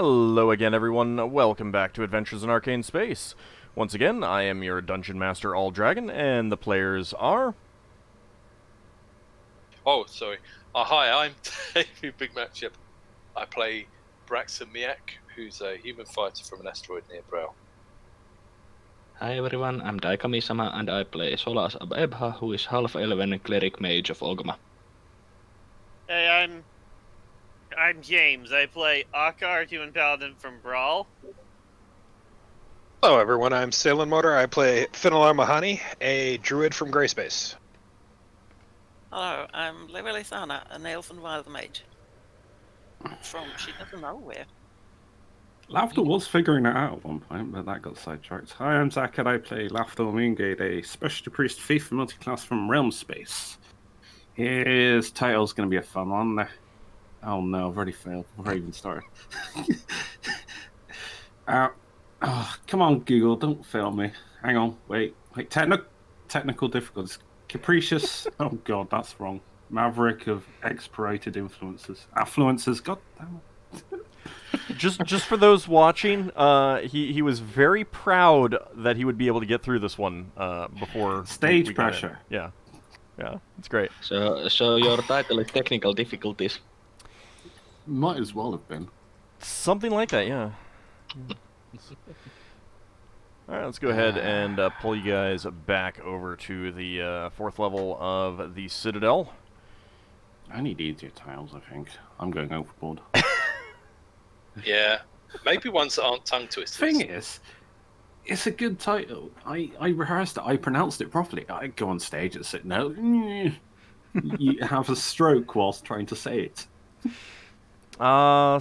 Hello again, everyone. Welcome back to Adventures in Arcane Space. Once again, I am your Dungeon Master, AuldDragon, and the players are... Oh, sorry. Hi, I'm David Big Matchup. I play Braxon, who's a human fighter from an asteroid near Brow. Hi everyone, I'm Daikami-sama and I play Solas Ebha, who is half-elven cleric mage of Ogma. Hey, I'm James. I play Ockar, human paladin from Brawl. Hello everyone, I'm Salem Motor. I play Finnel'ar Mahani, a druid from Grayspace. Hello, I'm Levalithana, an elven wild mage. From she doesn't know where. Lafdul was figuring it out at one point, but that got sidetracked. Hi, I'm Zach, and I play Lafdul Moongate, a specialty priest thief multiclass from Realm Space. His title's going to be a fun one. Oh no, I've already failed before I even started. Come on, Google, don't fail me. Hang on, wait. Technical difficulties. Capricious. Oh god, that's wrong. Maverick of explorated influences. Affluences. God damn it. Just for those watching, he was very proud that he would be able to get through this one before Stage we got pressure. in. Yeah, it's great. So your title is technical difficulties. Might as well have been. Something like that, yeah. Alright, let's go ahead and pull you guys back over to the 4th level of the Citadel. I need easier tiles, I think. I'm going overboard. Yeah, maybe ones that aren't tongue twisters. Thing is, it's a good title. I rehearsed it. I pronounced it properly. I go on stage and sit no. You have a stroke whilst trying to say it.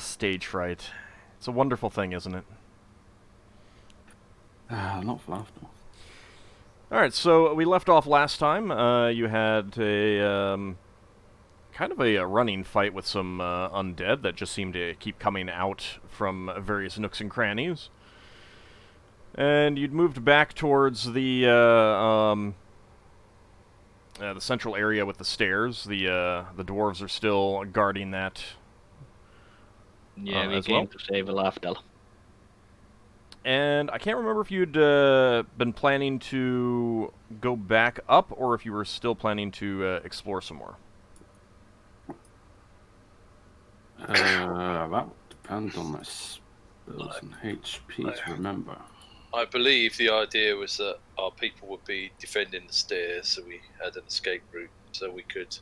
Stage fright. It's a wonderful thing, isn't it? Not for laughter. Alright, so we left off last time. You had a kind of a running fight with some undead that just seemed to keep coming out from various nooks and crannies. And you'd moved back towards the central area with the stairs. The dwarves are still guarding that. Yeah, we came to save Lafdul. And I can't remember if you'd been planning to go back up or if you were still planning to explore some more. That depends on my spells and HP to remember. I believe the idea was that our people would be defending the stairs, so we had an escape route, so we could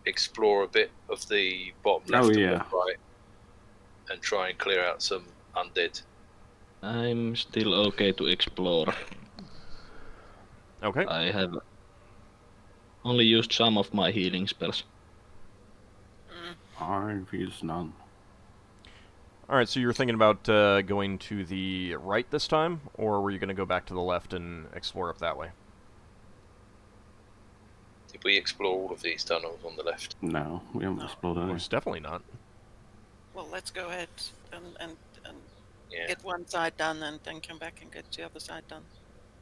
explore a bit of the bottom left and right, and try and clear out some undead. I'm still okay to explore. Okay. I have only used some of my healing spells. I've used none. Alright, so you were thinking about going to the right this time, or were you going to go back to the left and explore up that way? Did we explore all of these tunnels on the left? No, we haven't explored any. Most definitely not. Well, let's go ahead and Yeah. get one side done and then come back and get the other side done.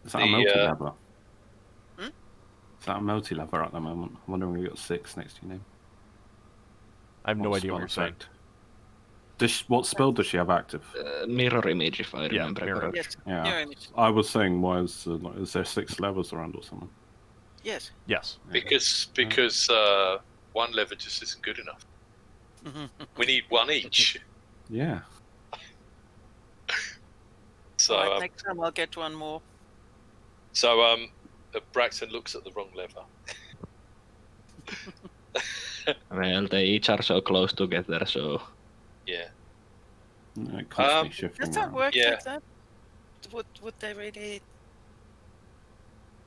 Is that a multi-lever? Hmm? Is that a multi-lever at the moment? I'm wondering if you got 6 next to your name. I have no idea what you're saying. What spell does she have active? Mirror image, if I remember mirror. correctly. Yes. Yeah. Mirror image. I was saying, is there 6 levers around or something? Yes. Yes. Because one lever just isn't good enough. We need one each. Yeah. So Right, next time I'll get one more. Braxon looks at the wrong lever. Well, they each are so close together, so... Yeah. Constantly shifting Does that around. work Yeah. like that? Would they really...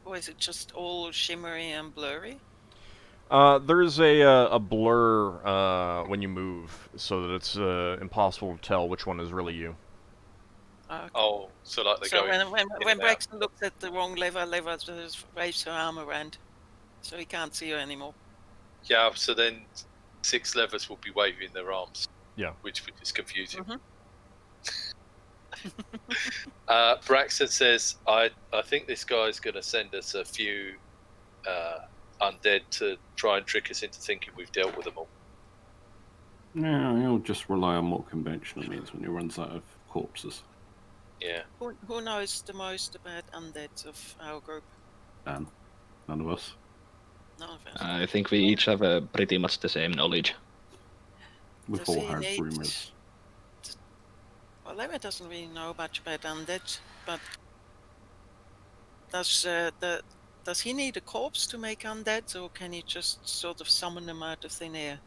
Or is it just all shimmery and blurry? There's a blur when you move, so that it's impossible to tell which one is really you. Okay. Oh, so like they So go in when and out. Braxton looks at the wrong lever just waves her arm around, so he can't see her anymore. Yeah, so then 6 levers will be waving their arms. Yeah. Which is confusing. Braxton says, I think this guy's going to send us a few undead to try and trick us into thinking we've dealt with them all. Yeah, he'll just rely on more conventional means when he runs out of corpses. Yeah. Who knows the most about undead of our group? None of us. None of us. I think we each have pretty much the same knowledge. We've Does all he heard need- rumors. Well, Levin doesn't really know much about undead, but does he need a corpse to make undead, or can he just sort of summon them out of thin air?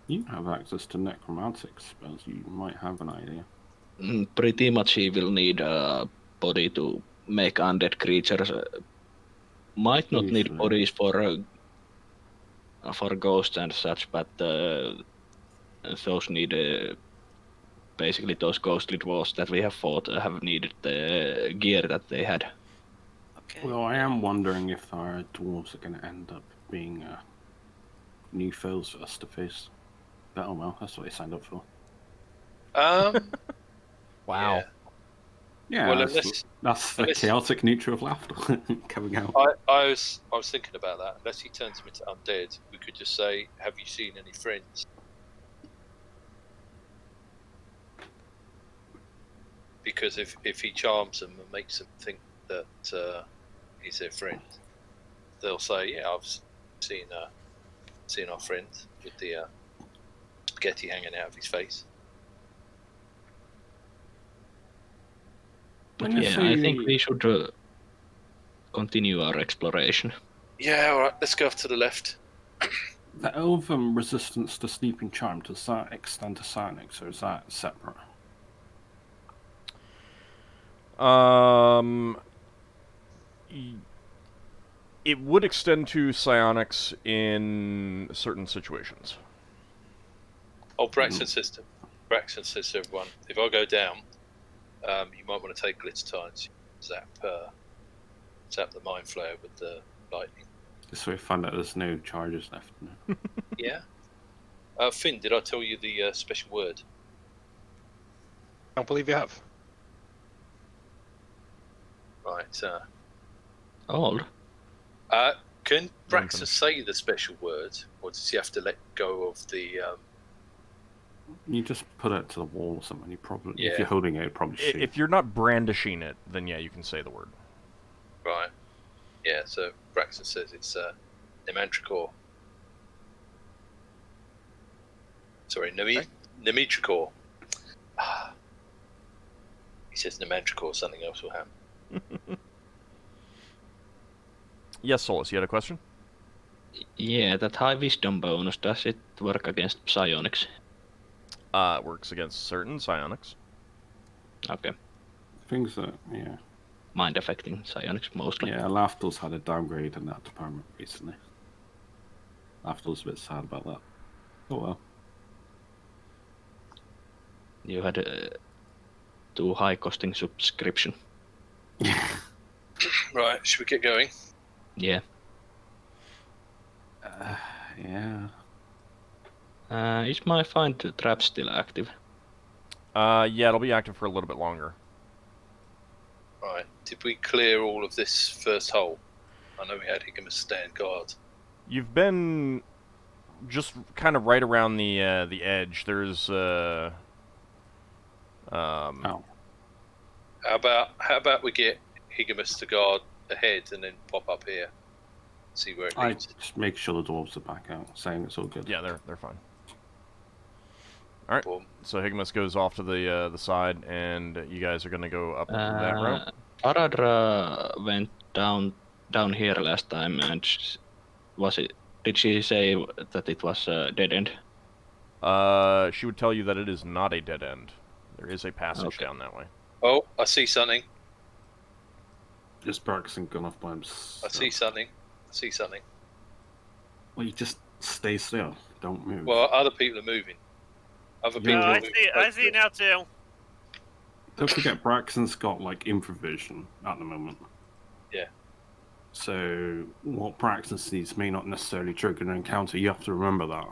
You have access to necromantic spells. You might have an idea. Pretty much he will need a body to make undead creatures. Might not need Usually. bodies for ghosts and such, but those need basically those ghostly dwarves that we have fought have needed the gear that they had. Okay. Well, I am wondering if our dwarves are going to end up being new foes for us to face. But oh well, that's what they signed up for. Wow. Yeah, Well, that's the chaotic nature of laughter coming out. I was thinking about that. Unless he turns them into undead, we could just say, "Have you seen any friends?" Because if he charms them and makes them think that he's their friend, they'll say, "Yeah, I've seen our friend with the spaghetti hanging out of his face." Yeah, I think we should continue our exploration. Yeah, all right. Let's go off to the left. The elven resistance to sleeping charm, does that extend to psionics, or is that separate? It would extend to psionics in certain situations. Oh, Braxon says to everyone, if I go down, you might want to take glittertines, zap the mind flare with the lightning. Just so we find out there's no charges left. No? Yeah. Finn, did I tell you the special word? I don't believe you have. Right. Old. Can Braxon say the special word, or does he have to let go of the? You just put it to the wall or something. You probably, Yeah. if you're holding it, probably shoot. If you're not brandishing it, then yeah, you can say the word. Right. Yeah. So Braxon says it's Nemanticore. Sorry, Nemitricor. He says Nemanticore. Something else will happen. Yes, Solas, you had a question? Yeah, that high wisdom bonus, does it work against psionics? It works against certain psionics. Okay. Things that, yeah. Mind affecting psionics mostly. Yeah, Lafdul's had a downgrade in that department recently. Lafdul's a bit sad about that. Oh well. You had a too high costing subscription. Right. Should we get going? Yeah. Yeah. Is my find trap still active? Yeah, it'll be active for a little bit longer. Right. Did we clear all of this first hole? I know we had Higgins stand guard. You've been just kind of right around the edge. There's Oh. How about we get Higgins to guard ahead and then pop up here, see where it I leads. just make sure the dwarves are back out, saying it's all good. yeah, they're fine. All right. Boom. So Higmas goes off to the side, and you guys are gonna go up that route. Aradra went down here last time, and did she say that it was a dead end? She would tell you that it is not a dead end. There is a passage Okay. down that way. Oh, I see something. Just Braxon gone off by himself. I see something. Well, you just stay still. Don't move. Well, other people are moving. Other Yeah. people No, are I moving. see it now too. Don't forget, Braxton's got like infravision at the moment. Yeah. So what Braxton sees may not necessarily trigger an encounter. You have to remember that.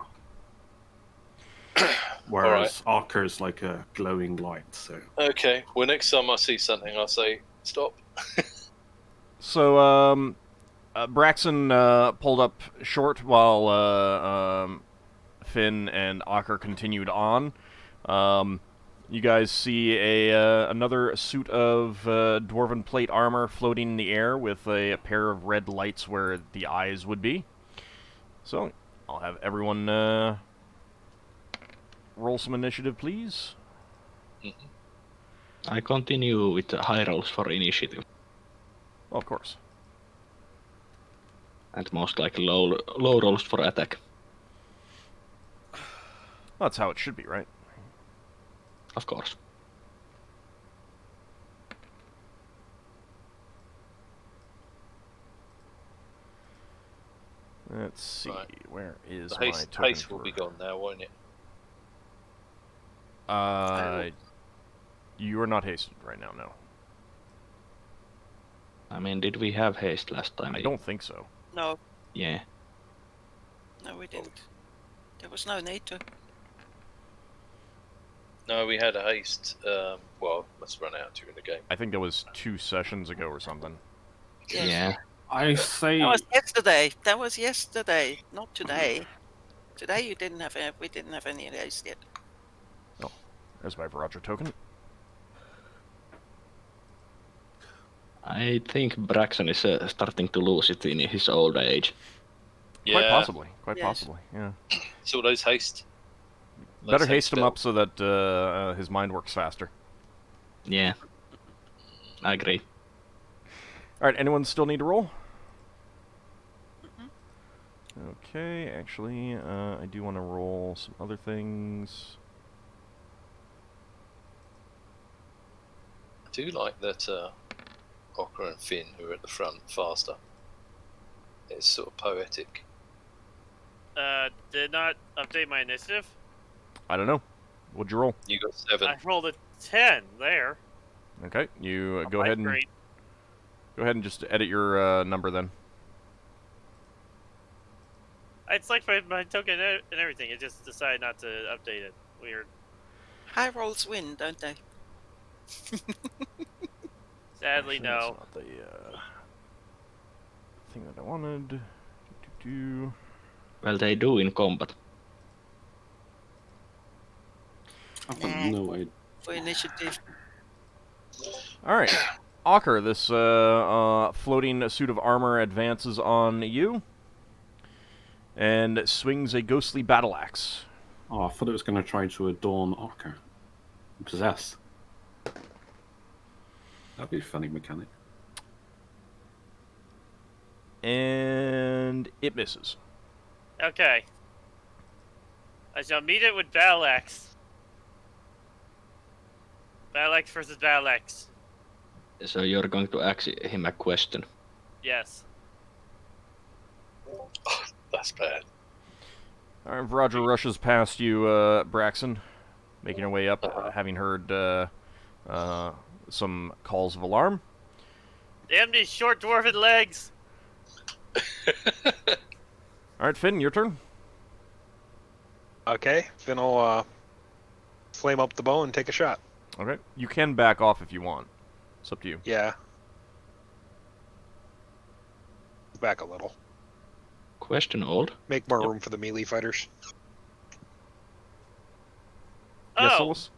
Whereas Ockar's like a glowing light. So Okay. Well, next time I see something, I'll say stop. So, Braxton pulled up short while Finn and Ockar continued on, you guys see another suit of dwarven plate armor floating in the air with a pair of red lights where the eyes would be. So, I'll have everyone roll some initiative, please. I continue with the high rolls for initiative. Oh, of course. And most likely low rolls for attack. That's how it should be, right? Of course. Let's see, Right. where is The my haste, token haste will for... be gone now, won't it? You are not hasted right now, no. I mean, did we have haste last time? I don't think so. No, Yeah. no, we didn't. There was no need to. No, we had a haste. Well, must run out during the game. I think that was 2 sessions ago or something. Yes. Yeah. I say... That was yesterday. That was yesterday, not today. Today you didn't have. We didn't have any haste yet. There's my Viraja token. I think Braxon is starting to lose it in his old age. Yeah, Quite possibly, Yes. possibly, yeah. So those haste. Better Those haste him spell. up so that his mind works faster. Yeah. I agree. Alright, anyone still need to roll? Mhm. Okay, actually, I do want to roll some other things. I do like that Ockar and Finn, who are at the front, faster. It's sort of poetic. Did not update my initiative. I don't know. What'd you roll? You got 7. I rolled a 10 there. Okay, you go My ahead and screen. just edit your number then. I selected my token and everything. It just decided not to update it. Weird. High rolls win, don't they? Sadly, Actually, no. That's not the thing that I wanted. Do. Well, they do in combat. I've Nah. got no idea. For initiative. Alright. Ockar, this floating suit of armor advances on you and swings a ghostly battle axe. Oh, I thought it was going to try to adorn Ockar. Possess. That'd be a funny mechanic. And it misses. Okay. I shall meet it with Battle Axe. Battle Axe versus Battle Axe. So you're going to ask him a question. Yes. That's bad. Alright, Roger rushes past you, Braxon, making her way up, having heard some calls of alarm. Damn these short dwarven legs! Alright, Finn, your turn. Okay, Finn will flame up the bow and take a shot. Okay. You can back off if you want. It's up to you. Yeah. Back a little. Question, Old. Make more Yep. room for the melee fighters. Yes, Oh! Solas?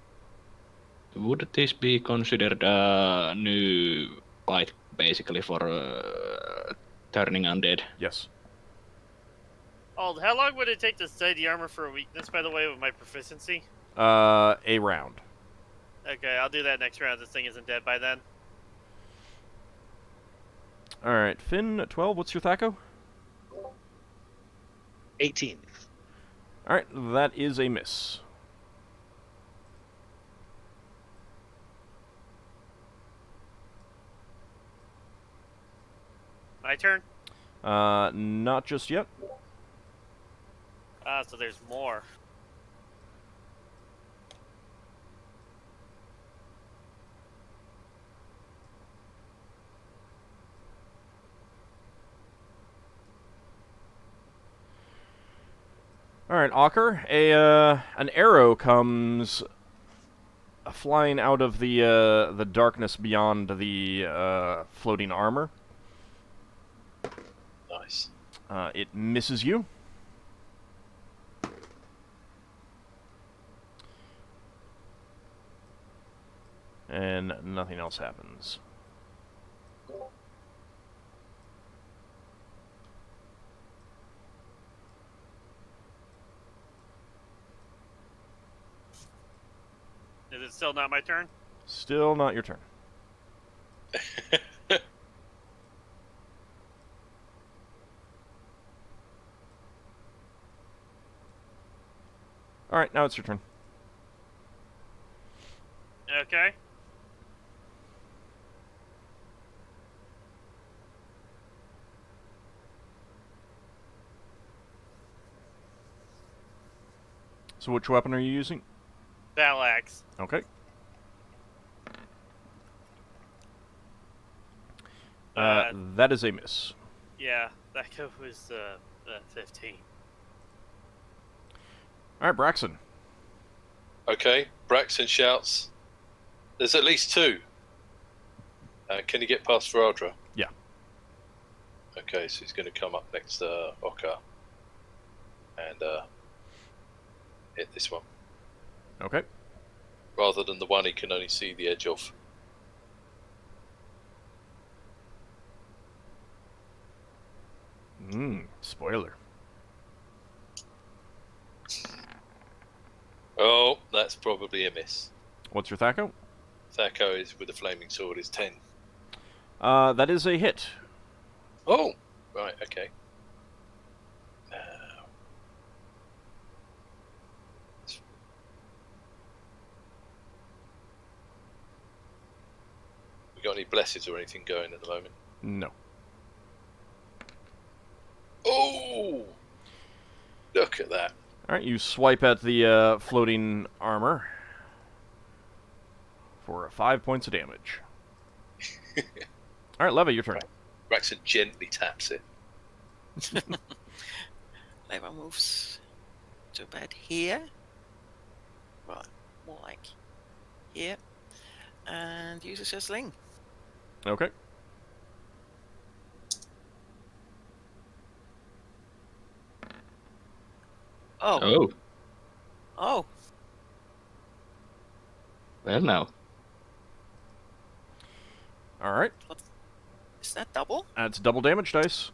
Would this be considered a new fight, basically, for turning undead? Yes. Oh, how long would it take to study the armor for a weakness, by the way, with my proficiency? A round. Okay, I'll do that next round. This thing isn't dead by then. Alright, Finn, 12, what's your Thaco? 18. Alright, that is a miss. My turn? Not just yet. Ah, so there's more. Alright, Ockar, an arrow comes flying out of the darkness beyond the floating armor. Nice. It misses you. and nothing else happens. Is it still not my turn? Still not your turn. Alright, now it's your turn. Okay. So which weapon are you using? Battle axe. Okay. That is a miss. Yeah, that was 15. Alright, Braxon. Okay, Braxon shouts, "There's at least two. Can you get past Varadra?" Yeah. Okay, so he's going to come up next to Ockar and hit this one, Okay. rather than the one he can only see the edge of. Spoiler. Oh, that's probably a miss. What's your Thaco? Thaco is with the flaming sword is 10. That is a hit. Oh, right, okay. We got any blesses or anything going at the moment? No. Oh! Look at that. Alright, you swipe at the floating armor for 5 points of damage. Alright, Leva, your turn. Braxon gently taps it. Leva moves to about here. Right, more like here. And uses her sling. Okay. Oh. Oh, Oh. well now. Alright. Is that double? That's double damage dice.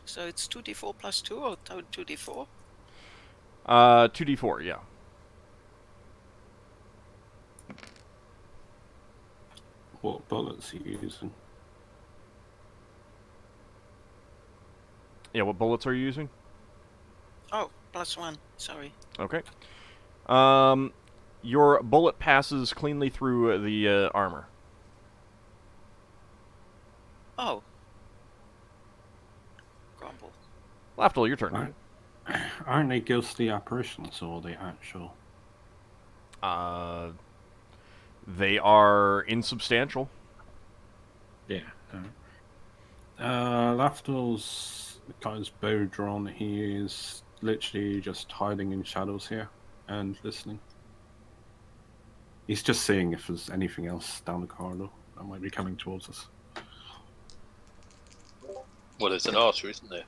So it's 2d4 plus 2 or 2d4? 2d4, yeah. What bullets are you using? Yeah, what bullets are you using? Oh, plus 1. Sorry. Okay. Your bullet passes cleanly through the armor. Oh. Grumble. Lafdul, your turn. Aren't they ghostly apparitions or the actual? They are insubstantial. Yeah. Lafdul's got his bow drawn. He is literally just hiding in shadows here and listening. He's just seeing if there's anything else down the corridor that might be coming towards us. Well, there's an archer, isn't there?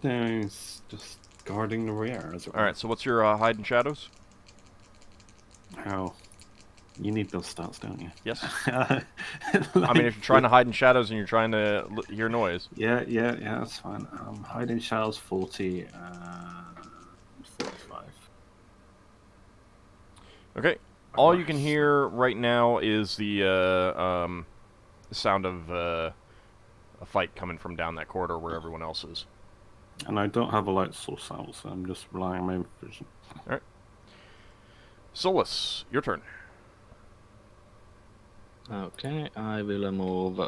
No, he's just guarding the rear, as it were. Alright, so what's your hide in shadows? How? You need those stats, don't you? Yes. I I mean, if you're trying to hide in shadows and you're trying to hear noise. Yeah, that's fine. Hiding shadows 40 and 45. Okay. All you can hear right now is the sound of a fight coming from down that corridor where everyone else is. And I don't have a light source out, so I'm just relying on my vision. Alright. Solas, your turn. Okay, I will move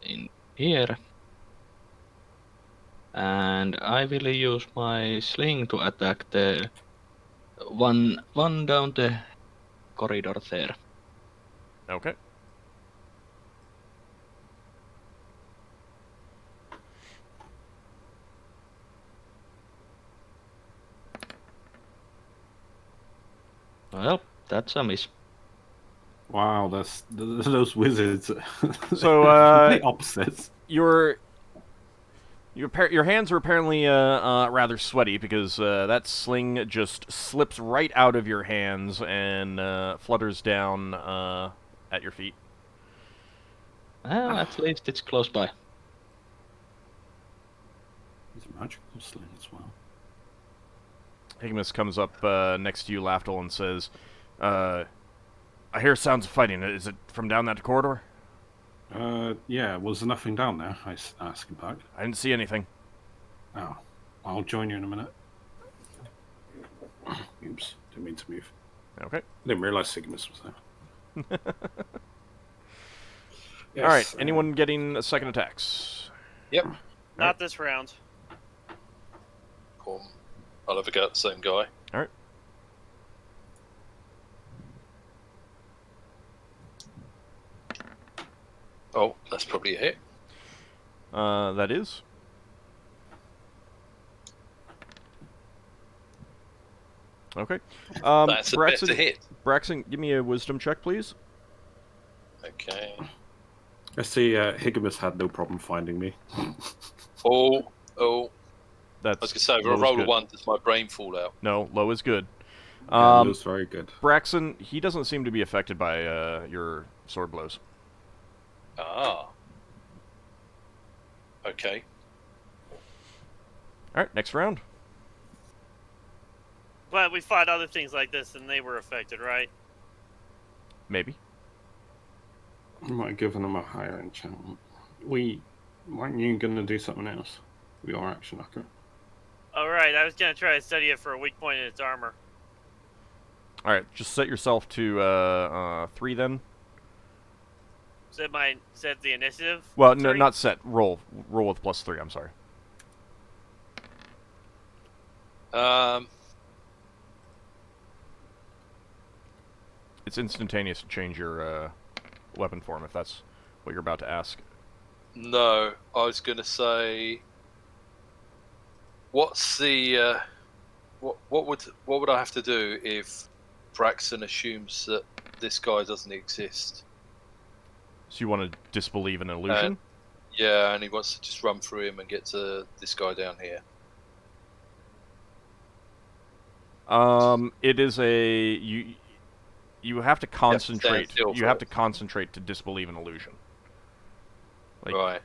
in here. And I will use my sling to attack the one down the corridor there. Okay. Well, that's a miss. Wow, those wizards. So, the opposites. Your Your hands are apparently rather sweaty because that sling just slips right out of your hands and flutters down at your feet. Well, at least it's close by. He's a magical sling as well. Higmus comes up next to you, Lafdul, and says, I hear sounds of fighting. Is it from down that corridor? Yeah, was there nothing down there? I asked him back. I didn't see anything. Oh, I'll join you in a minute. Oops, didn't mean to move. Okay. Didn't realize Sigmus was there. Yes, All right, anyone getting second attacks? Yep. Not this round. Cool. I'll have a go at the same guy. All right. Oh, that's probably a hit. That is. Okay. That's a better hit. Braxon, give me a wisdom check, please. Okay. I see Higimus had no problem finding me. Oh. That's I was going to say, if I low is roll a good. 1, does my brain fall out? No, low is good. That was very good. Braxon, he doesn't seem to be affected by your sword blows. Ah. Okay. All right, next round. But we fought other things like this and they were affected, right? Maybe. I might have given him a higher enchantment. Weren't you going to do something else? We are action Ockar. Alright, I was going to try to study it for a weak point in its armor. All right, just set yourself to 3 then. Set the initiative? Well, no, 3? not set. Roll with +3. I'm sorry. It's instantaneous to change your weapon form if that's what you're about to ask. No, I was going to say, what's the what would I have to do if Braxon assumes that this guy doesn't exist? So you want to disbelieve an illusion? Yeah, and he wants to just run through him and get to this guy down here. It is a you have to concentrate. still You for have it. to concentrate to disbelieve an illusion. Like, Right.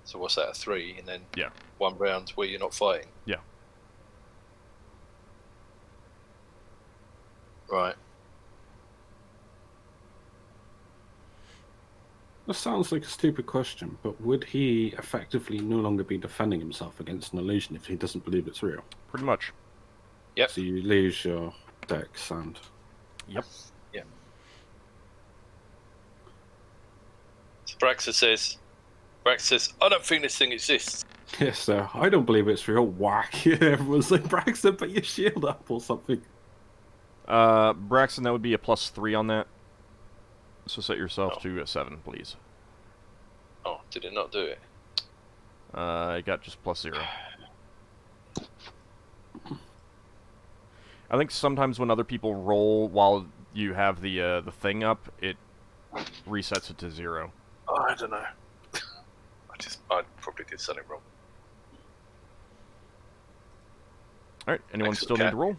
So what's that, a 3, and then Yeah. 1 round where you're not fighting? Yeah. Right. That sounds like a stupid question, but would he effectively no longer be defending himself against an illusion if he doesn't believe it's real? Pretty much. Yep. So you lose your dex and... Yep. Yeah. So Braxon says, I don't think this thing exists. Yes, sir. I don't believe it's real. Whack. Everyone's like, Braxton, put your shield up or something. Braxton, that would be a +3 on that. So set yourself to 7, please. Oh, did it not do it? I got just +0. I think sometimes when other people roll while you have the thing up, it resets it to 0. Oh, I don't know. I probably did something wrong. All right, anyone Thanks for still the need cat. to roll?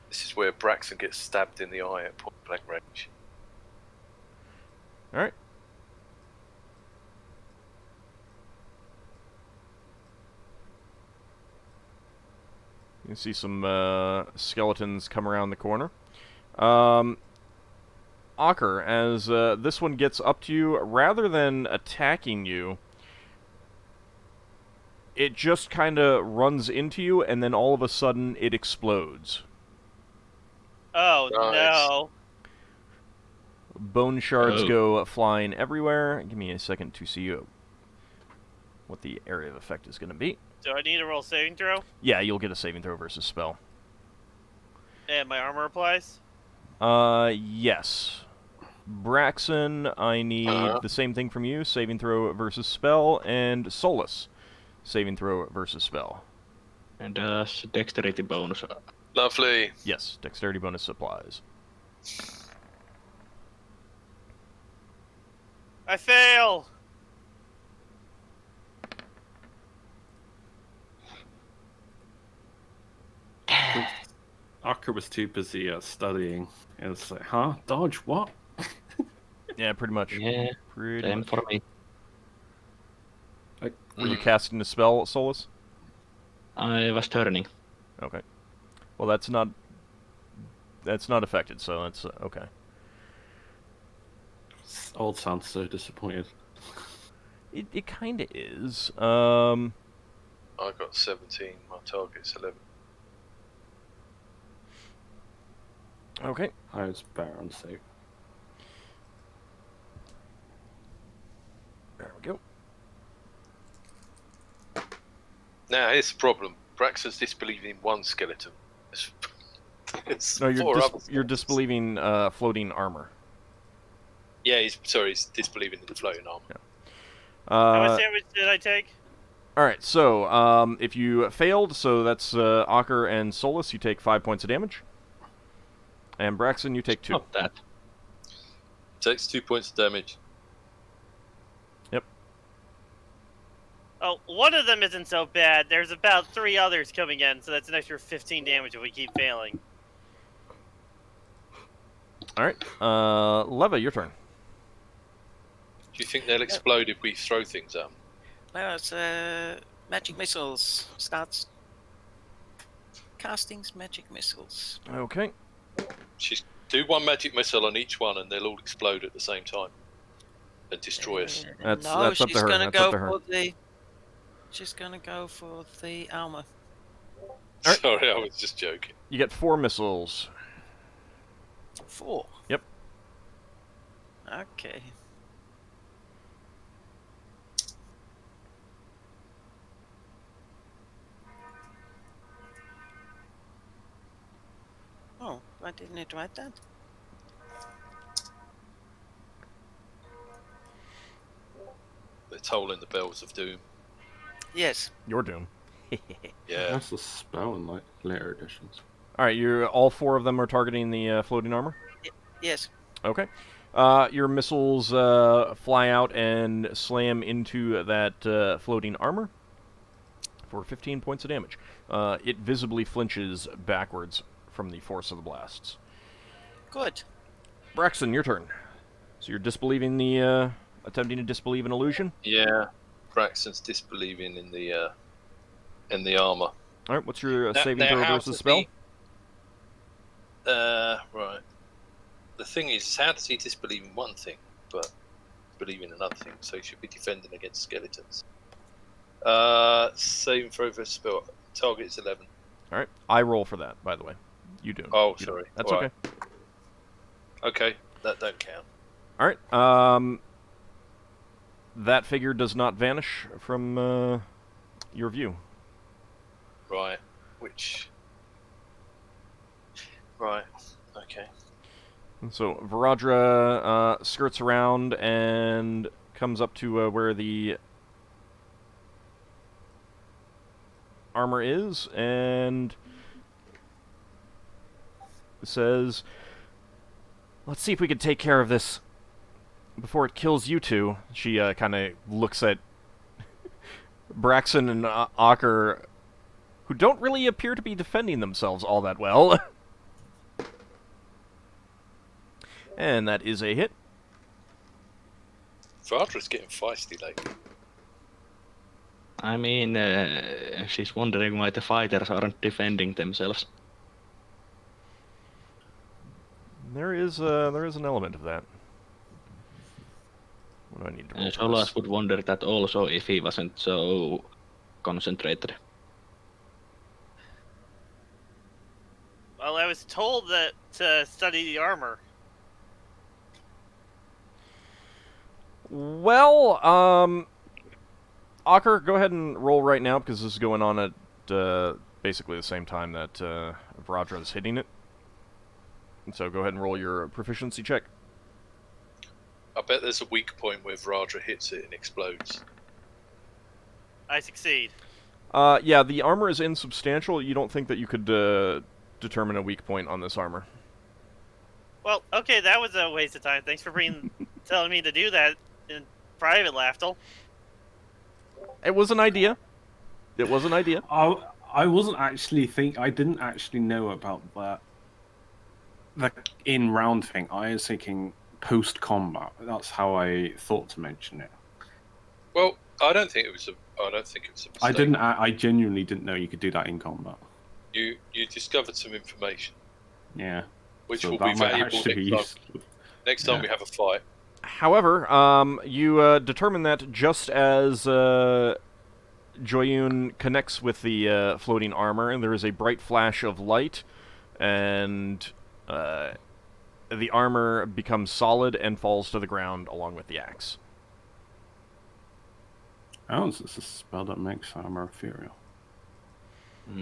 This is where Braxon gets stabbed in the eye at point blank range. All right. You can see some skeletons come around the corner. Ockar, as this one gets up to you, rather than attacking you, it just kind of runs into you, and then all of a sudden it explodes. Oh, Nice. no. Bone shards Oh. go flying everywhere. Give me a second to see what the area of effect is going to be. Do I need to roll saving throw? Yeah, you'll get a saving throw versus spell. And my armor applies? Yes. Braxon, I need Uh-huh. the same thing from you, saving throw versus spell, and Solas, saving throw versus spell. And dexterity bonus. Lovely. Yes, dexterity bonus applies. I fail! Ockar was too busy studying. It was like, huh? Dodge what? Yeah, pretty much. Yeah, Pretty same much. for me. Were you casting a spell, Solas? I was turning. Okay. Well, that's not affected, so that's okay. Old sounds so disappointed. It kind of is. I got 17. My target's 11. Okay. I was Baron safe. There we go. Now here's the problem. Braxon's disbelieving in one skeleton. It's No, four other you're skeletons. disbelieving floating armor. Yeah, he's disbelieving in the floating armor. How much damage did I take? Alright, so, if you failed, so that's Ockar and Solas, you take 5 points of damage. And Braxon, you take 2. Not that. Takes 2 points of damage. Yep. Oh, one of them isn't so bad. There's about 3 others coming in, so that's an extra 15 damage if we keep failing. Alright, Leva, your turn. Do you think they'll explode if we throw things at them? Well, it's magic missiles. Starts casting magic missiles. Okay. Just do one magic missile on each one and they'll all explode at the same time. And destroy us. That's no, up to she's her, gonna that's go up to her. for the. She's gonna go for the armor. Alright. Sorry, I was just joking. You get 4 missiles. 4. Yep. Okay. Oh, I didn't need to write that. They're tolling the bells of doom. Yes. Your doom. Yeah. That's a spell in like later editions. Alright, all 4 of them are targeting the floating armor? Yes. Okay. Your missiles fly out and slam into that floating armor for 15 points of damage. It visibly flinches backwards from the force of the blasts. Good. Braxon, your turn. So you're disbelieving the, attempting to disbelieve an illusion? Yeah. Braxton's disbelieving in the armor. Alright, what's your Now- saving now throw how versus does spell? he- right. The thing is, how does he disbelieve in one thing, but believe in another thing? So he should be defending against skeletons. Saving throw versus spell. Target is 11. Alright, I roll for that, by the way. You do. Oh, You sorry. don't. That's All okay. right. Okay, that don't count. Alright, that figure does not vanish from your view. Right. Which... Right. Okay. So Varadra skirts around and comes up to where the armor is and says, "Let's see if we can take care of this before it kills you two." She kind of looks at Braxon and Ockar, who don't really appear to be defending themselves all that well. And that is a hit. Vadra's getting feisty lately. I mean, she's wondering why the fighters aren't defending themselves. There is an element of that. What do I need to roll for Solas this? would wonder that also if he wasn't so concentrated. Well, I was told that to study the armor. Well, Ockar, go ahead and roll right now because this is going on at basically the same time that Varadra is hitting it. And so go ahead and roll your proficiency check. I bet there's a weak point where Varadra hits it and explodes. I succeed. Yeah, the armor is insubstantial. You don't think that you could determine a weak point on this armor? Well, okay, that was a waste of time. Thanks for telling me to do that in Private Lafdul. It was an idea. It was an idea. I wasn't actually I didn't actually know about the in-round thing. I was thinking post-combat. That's how I thought to mention it. Well, I don't think it was a mistake. I genuinely didn't know you could do that in combat. You discovered some information. Yeah. Which so will be valuable next time we have a fight. However, you determine that just as Joyun connects with the floating armor, and there is a bright flash of light, and the armor becomes solid and falls to the ground along with the axe. Oh, this is a spell that makes armor ethereal.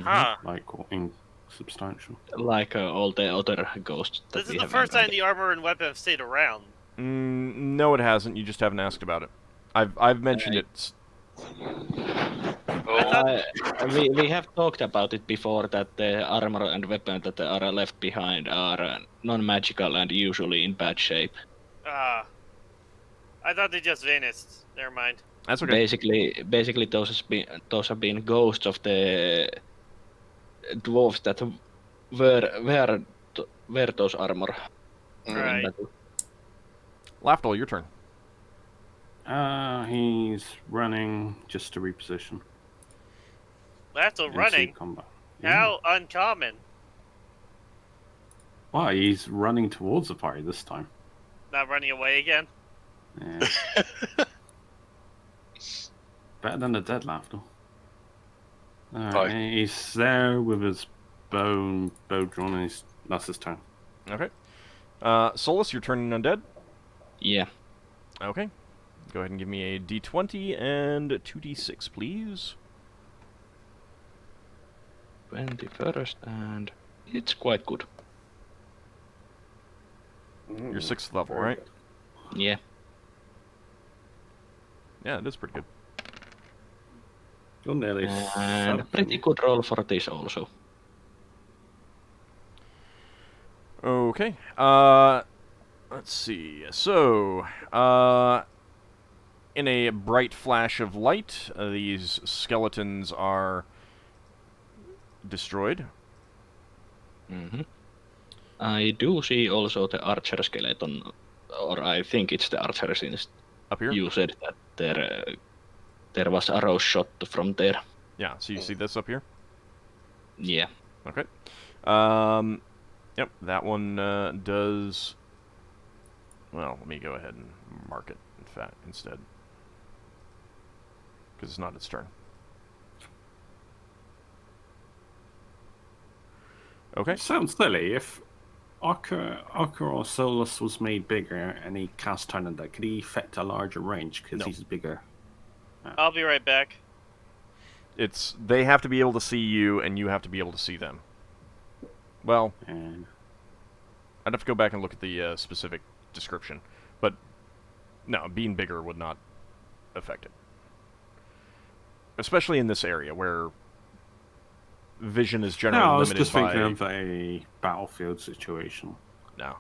Huh. Like insubstantial. Like all the other ghosts. This is the first time the armor and weapon have stayed around. No, it hasn't. You just haven't asked about it. I've mentioned it. We have talked about it before that the armor and weapon that are left behind are non-magical and usually in bad shape. I thought they just vanished. Never mind. That's okay. Basically, those have been ghosts of the dwarves that wear those armor. Right. Lafdul, your turn. He's running just to reposition. Lafdul running? How uncommon. Why? He's running towards the party this time. Not running away again? Yeah. Better than the dead Lafdul. He's there with his bow drawn, and that's his turn. Okay. Solas, you're turning undead? Yeah. Okay. Go ahead and give me a d20 and 2d6, please. 21st, and it's quite good. You're 6th level, right? Yeah. Yeah, it is pretty good. You're nearly and pretty good roll for this also. Okay. Let's see. So, in a bright flash of light, these skeletons are destroyed. I do see also the archer skeleton, or I think it's the archer since up here. You said that there was arrow shot from there. Yeah, so you see this up here? Yeah. Okay. Yep, that one does... Well, let me go ahead and mark it instead. Because it's not its turn. Okay. It sounds silly. If Ockar or Solas was made bigger and he cast Turn Undead, could he affect a larger range because he's bigger? I'll be right back. They have to be able to see you, and you have to be able to see them. Well, I'd have to go back and look at the specific description, but no, being bigger would not affect it. Especially in this area where vision is generally limited by... I was just thinking of a battlefield situation. No.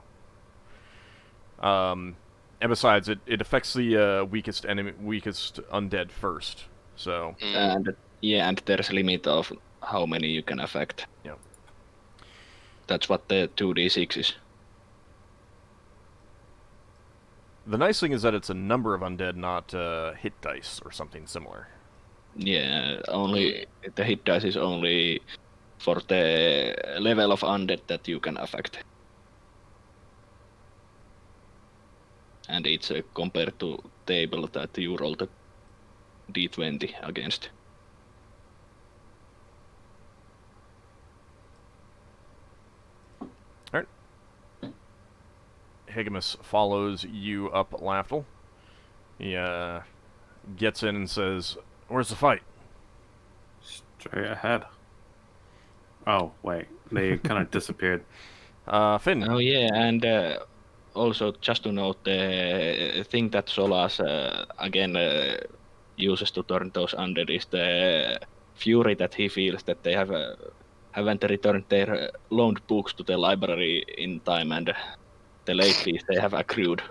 And besides, it affects the weakest undead first. So. And there's a limit of how many you can affect. Yeah. That's what the 2d6 is. The nice thing is that it's a number of undead, not hit dice or something similar. Yeah, only the hit dice is only for the level of undead that you can affect. And it's compared to table that you roll the d20 against. Alright. Higamus follows you up Lafdul. He gets in and says, "Where's the fight?" Straight ahead. Oh, wait. They kind of disappeared. Finn. Oh, yeah, and also just to note, the thing that Solas again uses to turn those undead is the fury that he feels that they haven't returned their loaned books to the library in time, and the late fees they have accrued.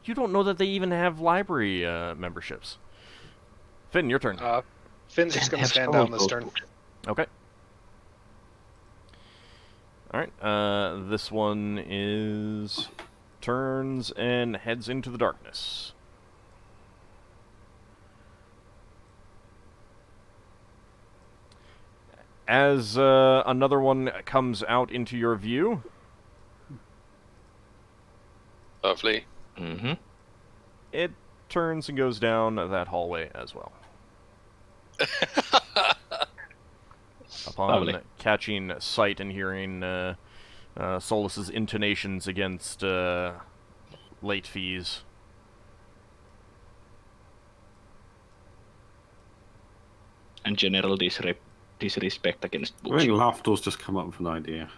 You don't know that they even have library memberships. Finn, your turn. Finn's just going to stand down this turn. Okay. Alright, this one turns and heads into the darkness. As another one comes out into your view... Lovely. Mm-hmm. It turns and goes down that hallway as well. Upon catching sight and hearing Solas's intonations against late fees. And general disrespect against I books. think Lafdul's just come up with an idea.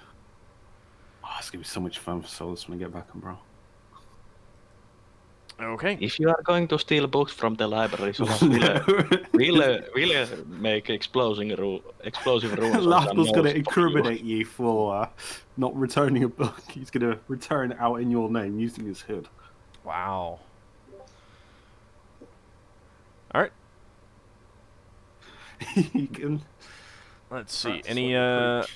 Oh, it's going to be so much fun for Solas when I get back on Bro. Okay. If you are going to steal books from the library, Solas will make explosive rules. Lafdul's going to incriminate you for not returning a book. He's going to return out in your name using his hood. Wow. Alright. He can... Let's see. Anyone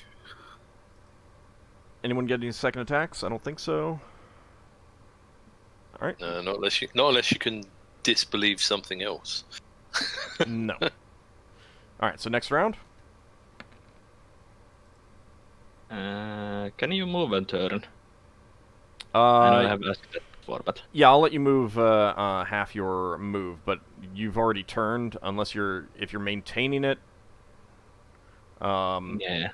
get any second attacks? I don't think so. All right. No, not unless you can disbelieve something else. No. All right. So next round. Can you move a turn? I know I have asked that before, but yeah, I'll let you move half your move, but you've already turned. If you're maintaining it. Yeah,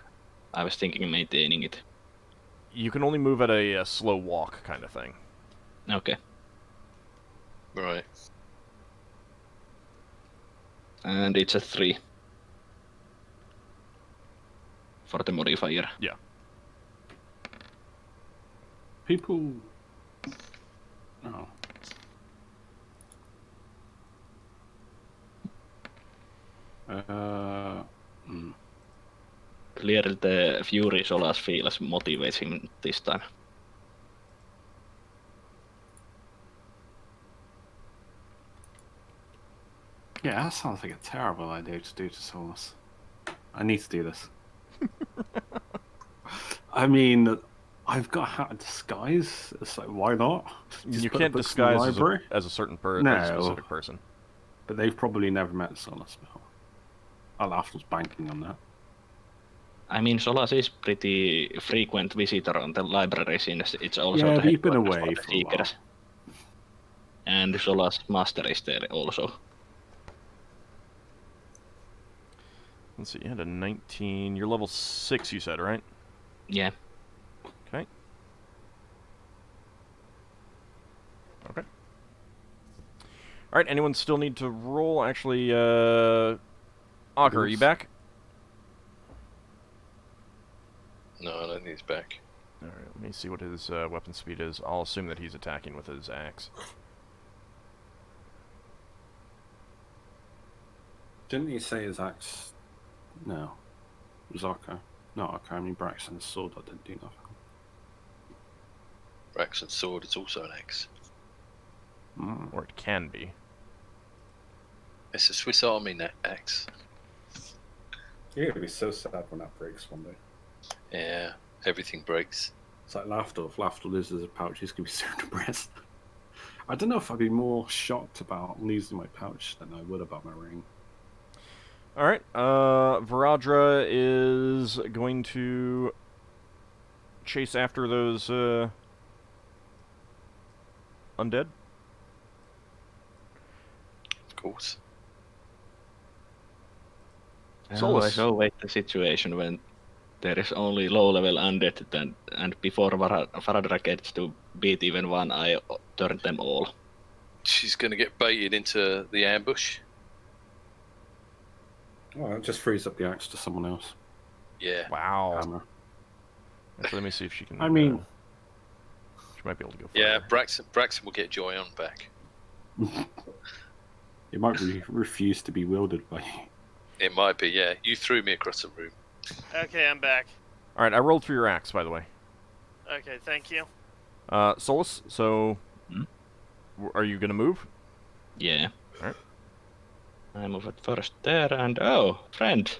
I was thinking of maintaining it. You can only move at a slow walk kind of thing. Okay. Right. And it's a 3 for the modifier. Yeah. People... Oh. Clearly the Fury Solas feels motivates him this time. Yeah, that sounds like a terrible idea to do to Solas. I need to do this. I mean, I've got a hat of disguise. It's like, why not? Just You put can't the books in the disguise library. as a certain No. as a specific person. But they've probably never met Solas before. Lafdul's banking on that. I mean, Solas is pretty frequent visitor on the library since it's also Yeah, the we've been headquarters away for the for a while. Seekers. And Solas Master is there also. Let's see, you had a 19. You're level 6, you said, right? Yeah. Okay. Okay. Alright, anyone still need to roll? Actually, Ockar, are you back? No, I don't think he's back. Alright, let me see what his weapon speed is. I'll assume that he's attacking with his axe. Didn't he say his axe? No. It was Ockar. Not Ockar, I mean Braxon's sword that didn't do nothing. Braxon's sword is also an axe. Or it can be. It's a Swiss Army axe. You're gonna be so sad when that breaks one day. Yeah, everything breaks. It's like Lafdul. If Lafdul loses a pouch, he's gonna be so depressed. I don't know if I'd be more shocked about losing my pouch than I would about my ring. Alright, Varadra is going to chase after those undead. Of course. I always wait the situation when there is only low-level undead and before Varadra gets to beat even one, I turn them all. She's going to get baited into the ambush. Oh, it just frees up the axe to someone else. Yeah. Wow. Hammer. Actually, let me see if she can... I mean... she might be able to go Yeah, further. Braxon will get Joy on back. It might refuse to be wielded by you. It might be, yeah. You threw me across the room. Okay, I'm back. Alright, I rolled for your axe, by the way. Okay, thank you. Solas, so... Are you gonna move? Yeah. Alright. I move it first there, and oh, friend.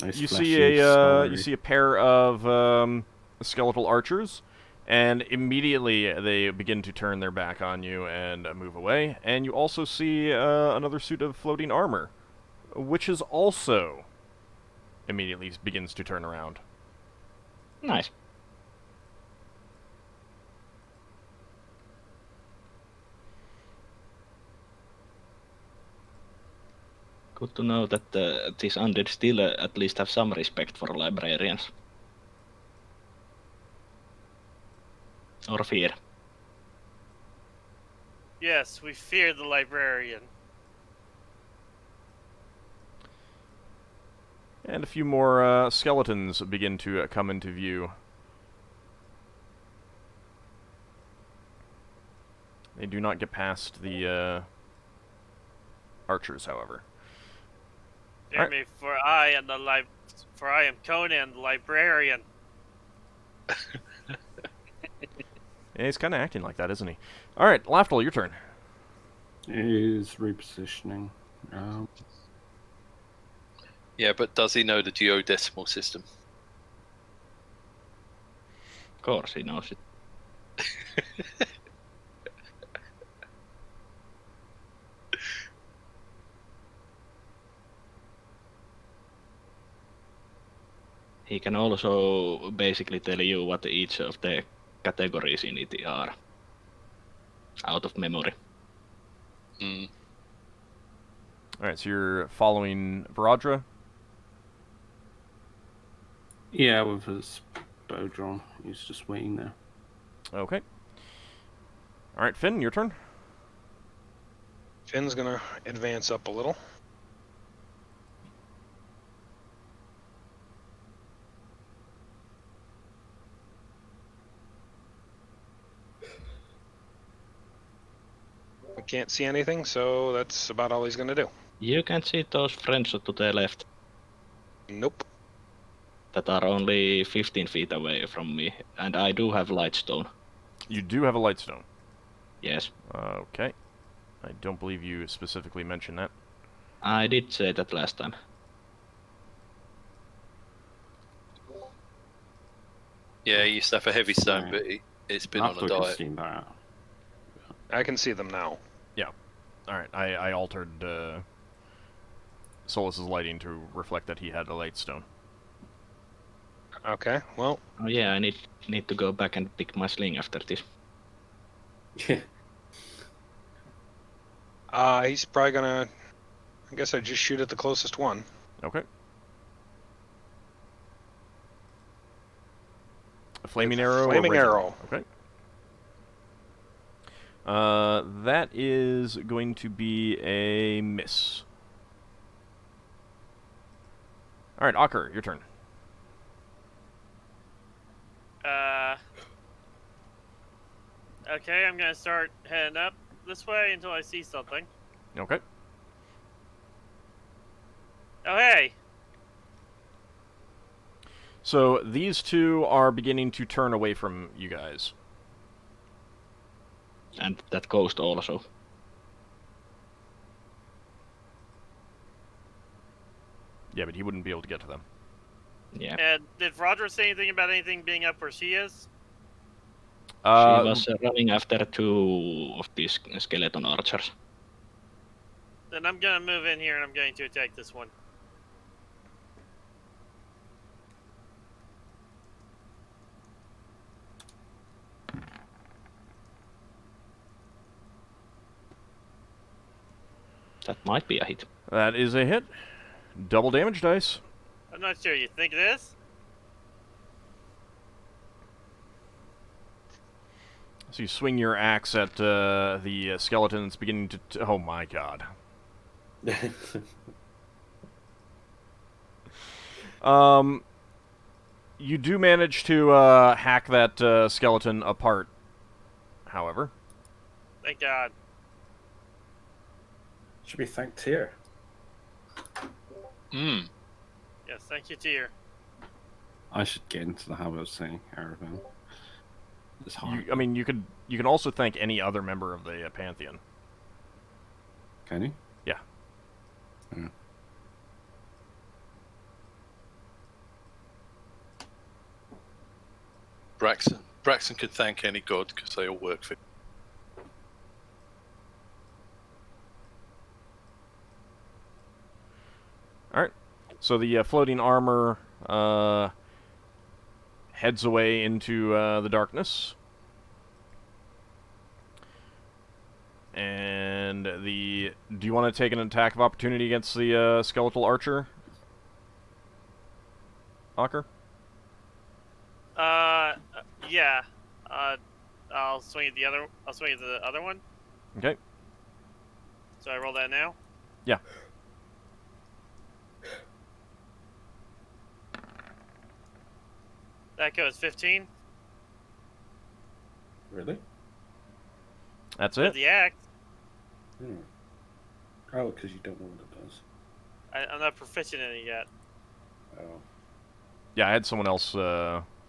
Nice You fleshy see a story. pair of skeletal archers, and immediately they begin to turn their back on you and move away. And you also see another suit of floating armor, which is also immediately begins to turn around. Nice. Good to know that these undead still at least have some respect for librarians. Or fear. Yes, we fear the librarian. And a few more skeletons begin to come into view. They do not get past the archers, however. Hear me, for I am Conan, the librarian. Yeah, he's kind of acting like that, isn't he? All right, Lafdul, your turn. Is repositioning. Yeah, but does he know the geodecimal system? Of course he knows it. He can also basically tell you what each of the categories in it are. Out of memory. Mm. Alright, so you're following Varadra? Yeah, with his bow drawn. He's just waiting there. Okay. Alright, Finn, your turn. Finn's gonna advance up a little. I can't see anything, so that's about all he's gonna do. You can see those friends to the left Nope. that are only 15 feet away from me, and I do have Lightstone. You do have a lightstone. Yes. Okay. I don't believe you specifically mentioned that. I did say that last time. Yeah, he used to have a heavy stone, but it's been on a diet. Seen that. I can see them now. Alright, I altered Solas' lighting to reflect that he had a lightstone. Okay, well, Oh yeah, I need to go back and pick my sling after this. he's probably gonna... I guess I just shoot at the closest one. Okay. A flaming arrow? Flaming or arrow. Okay. That is going to be a miss. Alright, Ockar, your turn. Okay, I'm gonna start heading up this way until I see something. Okay. Oh, hey! So these two are beginning to turn away from you guys. And that ghost also. Yeah, but he wouldn't be able to get to them. Yeah. And did Varadra say anything about anything being up where she is? She was running after two of these skeleton archers. Then I'm gonna move in here and I'm going to attack this one. That might be a hit. That is a hit. Double damage dice. I'm not sure. You think it is? So you swing your axe at the skeleton that's beginning to... oh my god. You do manage to hack that skeleton apart, however. Thank God. Should be thanked here. Mm. Yes, thank you, Tyr. I should get into the habit of saying caravan. It's hard. I mean, you can also thank any other member of the Pantheon. Can you? Yeah. Yeah. Braxon could thank any god because they all work for him. Alright. So the floating armor heads away into the darkness. And do you want to take an attack of opportunity against the skeletal archer, Ockar? Yeah. I'll swing at the other one. Okay. So I roll that now? Yeah. That goes 15. Really? That's With it? the axe. Hmm. Oh, because you don't know what it does. I'm not proficient in it yet. Oh. Yeah, I had someone else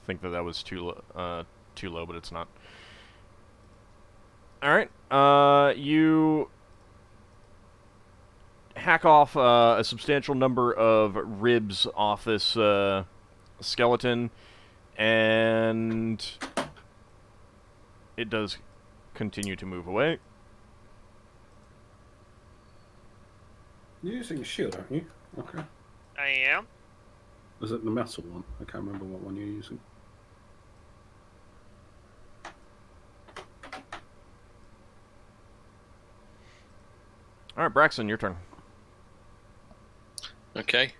think that was too low, but it's not. Alright. You hack off a substantial number of ribs off this skeleton, and it does continue to move away. You're using a shield, aren't you? Okay. I am. Was it the metal one? I can't remember what one you're using. Alright, Braxon, your turn. Okay.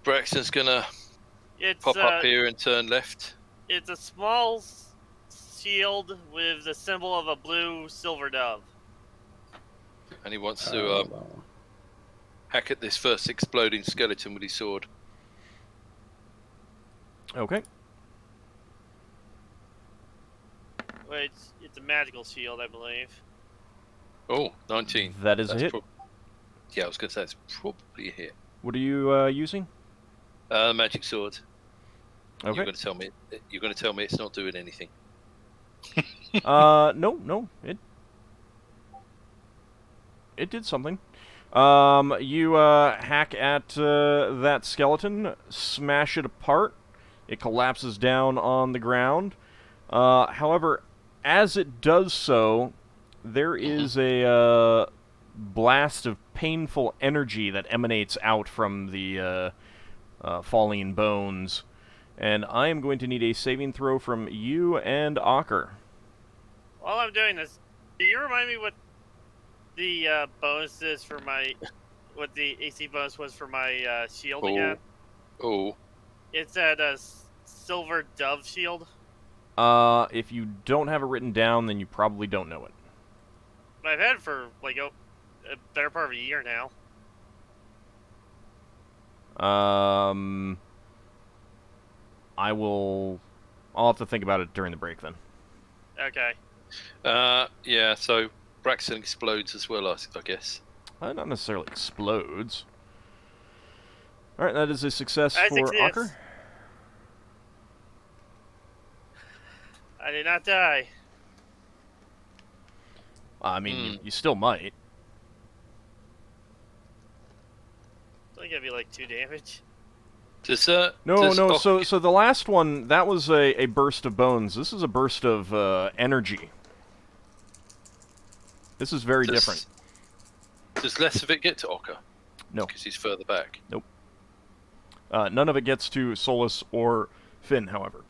Braxton's gonna It's pop up here and turn left. It's a small shield with the symbol of a blue silver dove. And he wants to that one. hack at this first exploding skeleton with his sword. Okay. Well, it's a magical shield, I believe. Oh, 19. That is a hit. Yeah, I was going to say it's probably a hit. What are you using? Magic sword. Okay. You're going to tell me it's not doing anything. No, it did something. You hack at that skeleton, smash it apart. It collapses down on the ground. However, as it does so, there is a blast of painful energy that emanates out from the falling bones. And I am going to need a saving throw from you and Ockar. While I'm doing this, can you remind me what the bonus is for what the AC bonus was for my shield again? Oh. It's at a silver dove shield. If you don't have it written down, then you probably don't know it. I've had it for like a better part of a year now. I'll have to think about it during the break then. Okay. Yeah, so Braxton explodes as well, I guess. Not necessarily explodes. Alright, that is a success for Success. Ockar. I did not die. I mean, you still might. It's only gonna be like 2 damage. No. So the last one, that was a burst of bones. This is a burst of energy. This is very different. Does less of it get to Ockar? No. Because he's further back. Nope. None of it gets to Solas or Finn, however.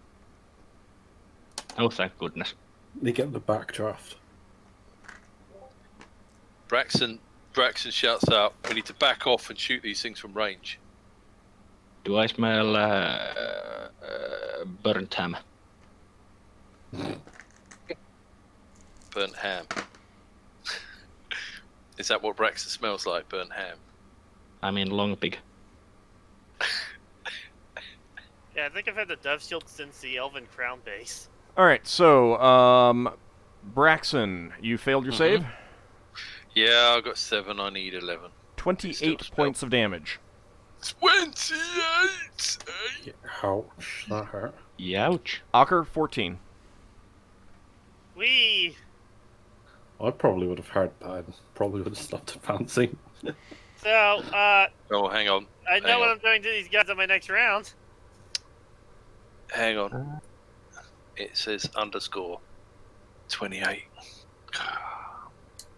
Oh, thank goodness. They get the backdraft. Braxton shouts out, "We need to back off and shoot these things from range." Do I smell burnt ham? Burnt ham. Is that what Braxton smells like? Burnt ham. I mean, long pig. Yeah, I think I've had the dove shield since the Elven Crown base. Alright, so, Braxton, you failed your save? Yeah, I got 7. I need 11. 28 points of damage. 28! Ouch, that hurt. Youch. Ockar, 14. We. I probably would have heard that. Probably would have stopped advancing. So, Oh, hang on. I know Hang what on. I'm doing to these guys on my next round. Hang on. It says _28.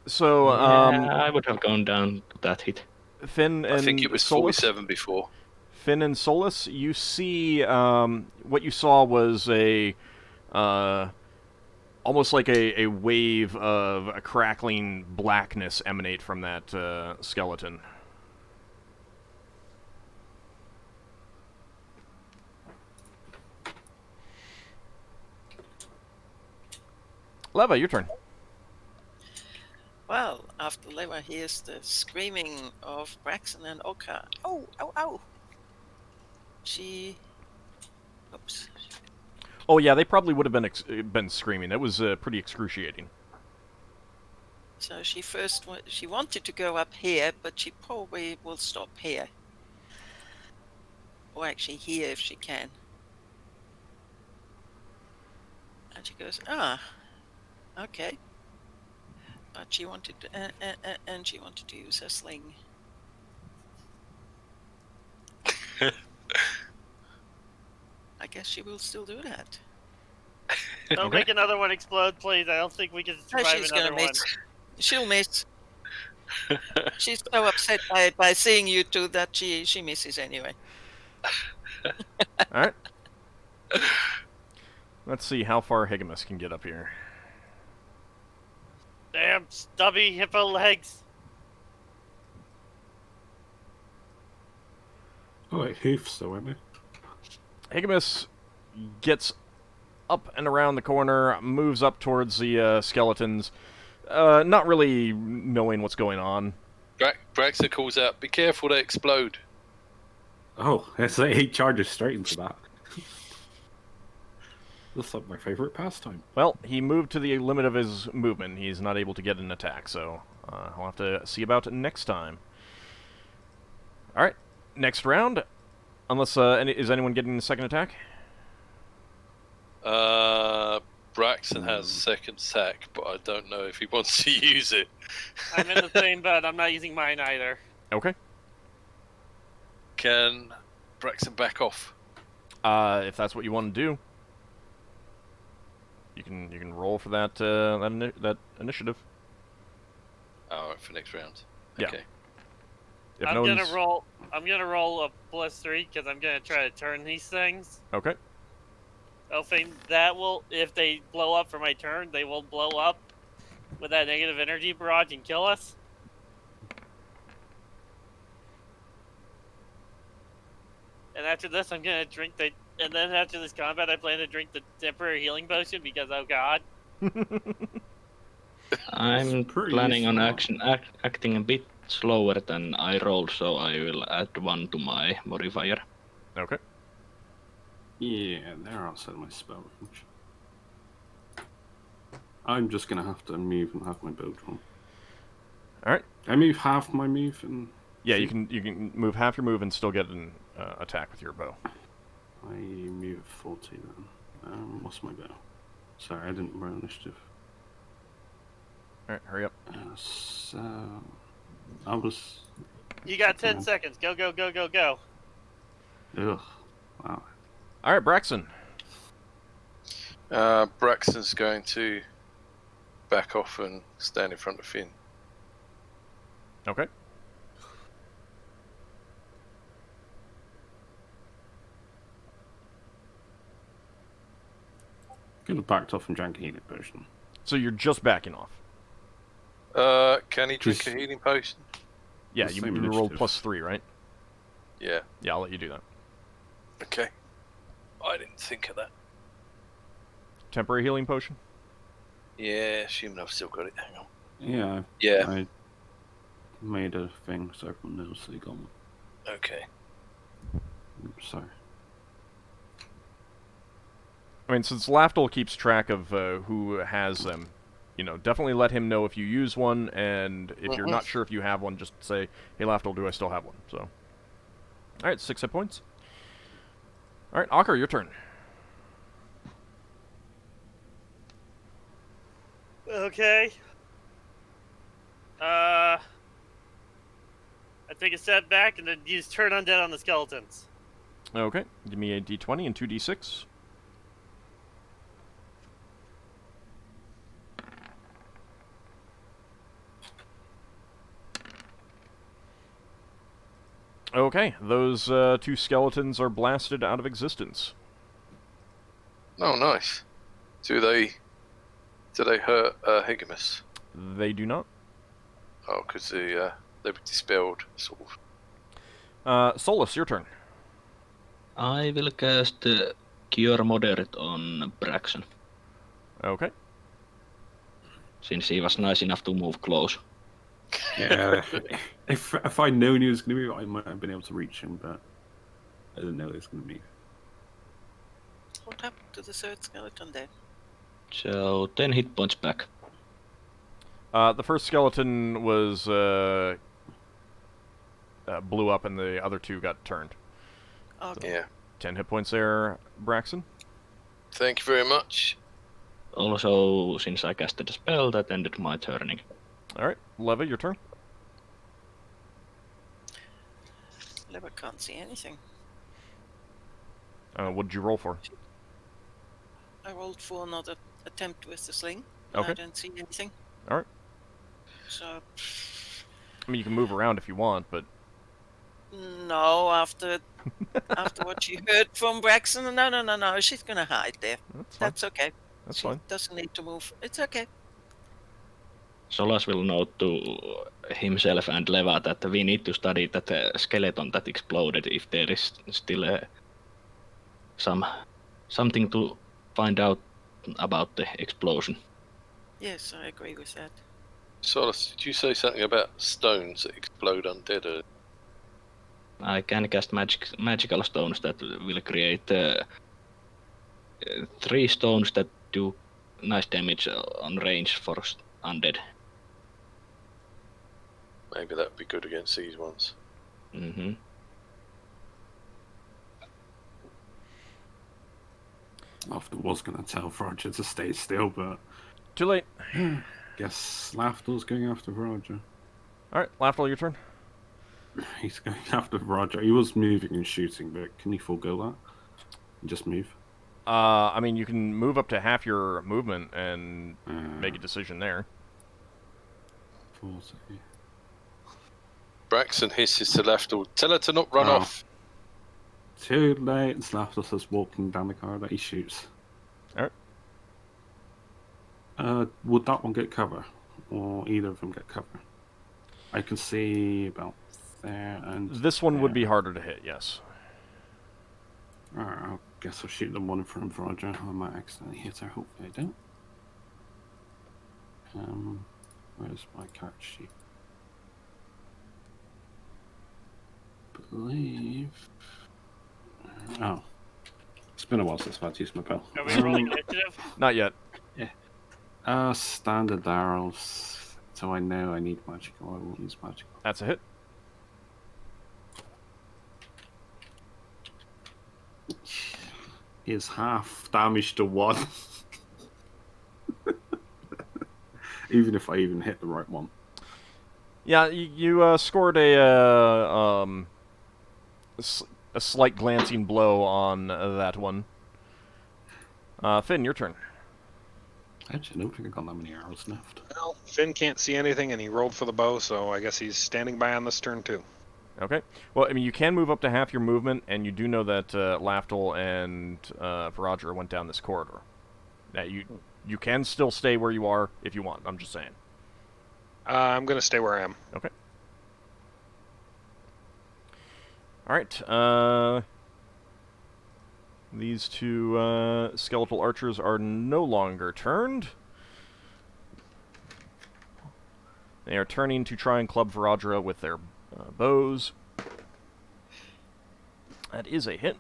So, I would have gone down to that hit. Finn and I think it was Solas, 47 before. Finn and Solas, you see, what you saw was a, almost like a wave of a crackling blackness emanate from that skeleton. Leva, your turn. Well, after Leva hears the screaming of Braxon and Ockar. Oh, ow, ow! Oops. Oh yeah, they probably would have been screaming. It was pretty excruciating. So she wanted to go up here, but she probably will stop here. Or actually here if she can. And she goes, okay. But she wanted to, and she wanted to use her sling. I guess she will still do that. Don't make another one explode, please. I don't think we can survive She's another gonna one. miss. She'll miss. She's so upset by seeing you two that she misses anyway. Alright. Let's see how far Higamus can get up here. Damn stubby hippo legs. Oh, it hoofs though, isn't it? Higamus gets up and around the corner, moves up towards the skeletons, not really knowing what's going on. Braxon calls out, "Be careful, they explode." Oh, he charges straight into that. That's like my favorite pastime. Well, he moved to the limit of his movement. He's not able to get an attack, so I'll have to see about it next time. Alright, next round. Unless, is anyone getting a second attack? Braxon has second attack, but I don't know if he wants to use it. I'm in the same boat. I'm not using mine either. Okay. Can Braxon back off? If that's what you want to do. You can roll for that that initiative. Oh, for next round. Yeah. Okay. If I'm no gonna one's... roll. I'm gonna roll a +3 because I'm gonna try to turn these things. Okay. Hoping that will, if they blow up for my turn, they will blow up with that negative energy barrage and kill us. And after this, I'm gonna drink the. And then after this combat, I plan to drink the temporary healing potion because, oh god. I'm planning on acting a bit slower than I rolled, so I will add 1 to my modifier. Okay. Yeah, they're outside my spell range. I'm just gonna have to move and have my bow drawn. Alright. I move half my move and... Yeah, you can move half your move and still get an attack with your bow. I move at 40 then. What's my bow? Sorry, I didn't roll initiative. Alright, hurry up. So... I was... You got 10 seconds. Go, go, go, go, go. Ugh. Wow. Alright, Braxon. Braxton's going to back off and stand in front of Finn. Okay. Could have backed off and drank a healing potion. So you're just backing off. Can he drink a healing potion? Yeah, The you same rolled initiative. +3, right? Yeah. Yeah, I'll let you do that. Okay. I didn't think of that. Temporary healing potion? Yeah, assuming I've still got it. Hang on. Yeah. Yeah. I made a thing so everyone knows they got one. Okay. Sorry. I mean, since Lafdul keeps track of who has them, you know, definitely let him know if you use one, and if you're not sure if you have one, just say, hey, Lafdul, do I still have one? So. Alright, 6 hit points. Alright, Ockar, your turn. Okay. I take a step back and then use turn undead on the skeletons. Okay, give me a d20 and 2d6. Okay, those 2 skeletons are blasted out of existence. Oh, nice. Do they hurt Higamus? They do not. Oh, because they were dispelled, sort of. Solas, your turn. I will cast Cure Moderate on Braxon, Okay. since he was nice enough to move close. Yeah, if I'd known he was going to move, I might have been able to reach him, but I didn't know he was going to move. What happened to the third skeleton then? So 10 hit points back. The first skeleton was blew up, and the other 2 got turned. Okay. Yeah. 10 hit points there, Braxon. Thank you very much. Also, since I casted a spell, that ended my turning. Alright, Leva, your turn. Never can't see anything. What did you roll for? I rolled for another attempt with the sling. Okay. I don't see anything. Alright. So, I mean, you can move around if you want, but... no, after what you heard from Braxon, no, she's gonna hide there. That's fine. That's okay. That's She fine. doesn't need to move. It's okay. Solas will note to himself and Leva that we need to study that skeleton that exploded if there is still something to find out about the explosion. Yes, I agree with that. Solas, did you say something about stones that explode undead? Or... I can cast magical stones that will create 3 stones that do nice damage on range for undead. Maybe that would be good against these ones. Mm-hmm. After was going to tell Roger to stay still, but Too late. guess Lafdul's going after Roger. Alright, Lafdul, your turn. He's going after Roger. He was moving and shooting, but can he forego that and just move? I mean, you can move up to half your movement and make a decision there. 40. Braxon hisses to Lafdul. Tell her to not run Oh. off. Too late. It's Lafdul just walking down the corridor. He shoots. Alright. Would that one get cover? Or either of them get cover? I can see about there and... This one would there. be harder to hit, yes. Alright, I guess I'll shoot the one in front of Roger. I might accidentally hit her. Hopefully I don't. Where's my character sheet? Believe... Oh. It's been a while since I've used my bell. Are we rolling initiative? Not yet. Standard arrows. So I know I need magical. I won't use magical. That's a hit. Is half damage to 1. Even if I even hit the right one. Yeah, you scored a slight glancing blow on that one. Finn, your turn. Actually, I don't think I got that many arrows left. Well, Finn can't see anything, and he rolled for the bow, so I guess he's standing by on this turn too. Okay. Well, I mean, you can move up to half your movement, and you do know that Lafdul and Roger went down this corridor. Now, you can still stay where you are if you want. I'm just saying. I'm gonna stay where I am. Okay. All right. These 2 skeletal archers are no longer turned. They are turning to try and club Varadra with their bows. That is a hit.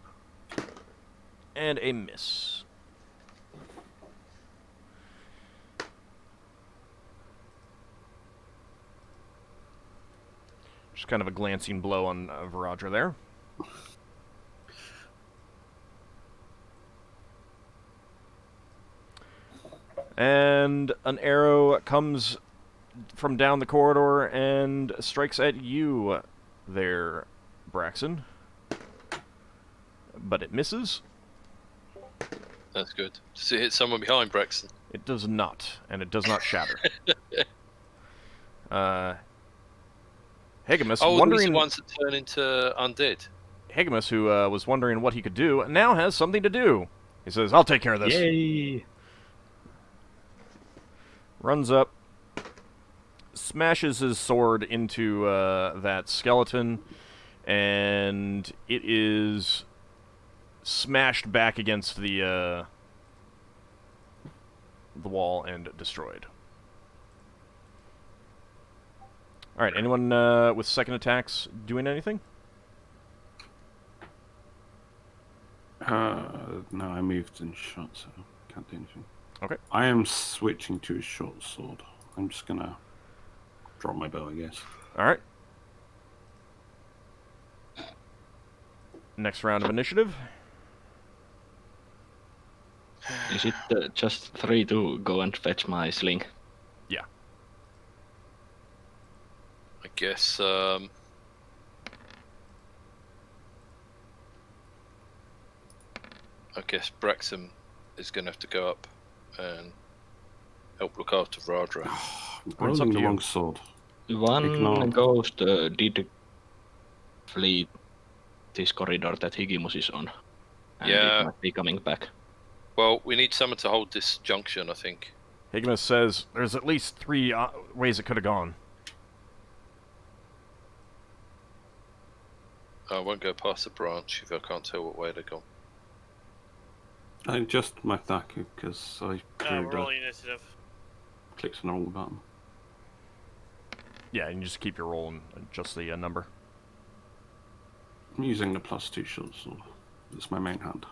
And a miss. Just kind of a glancing blow on Varadra there. And an arrow comes from down the corridor and strikes at you there, Braxon. But it misses. That's good. Does it hit someone behind Braxon? It does not, and it does not shatter. Hegemus, wondering... the ones that turn into undead. Hegemus, who was wondering what he could do, now has something to do. He says, I'll take care of this. Yay! Runs up, smashes his sword into that skeleton, and it is smashed back against the wall and destroyed. All right, anyone with second attacks doing anything? No, I moved and shot, so can't do anything. Okay. I am switching to a short sword. I'm just gonna drop my bow, I guess. All right. Next round of initiative. Is it just 3 to go and fetch my sling? Yeah. I guess. I guess Braxon is going to have to go up and help look after Vradra. I'm rolling the wrong sword. One Ignore. ghost did flee this corridor that Higimus is on. And Yeah. it might be coming back. Well, we need someone to hold this junction, I think. Higimus says there's at least 3 ways it could have gone. I won't go past the branch if I can't tell what way they've gone. I just my attack because I We're rolling initiative. clicked on the wrong button. Yeah, and you just keep your roll and adjust the number. I'm using the +2 short sword. It's my main hand.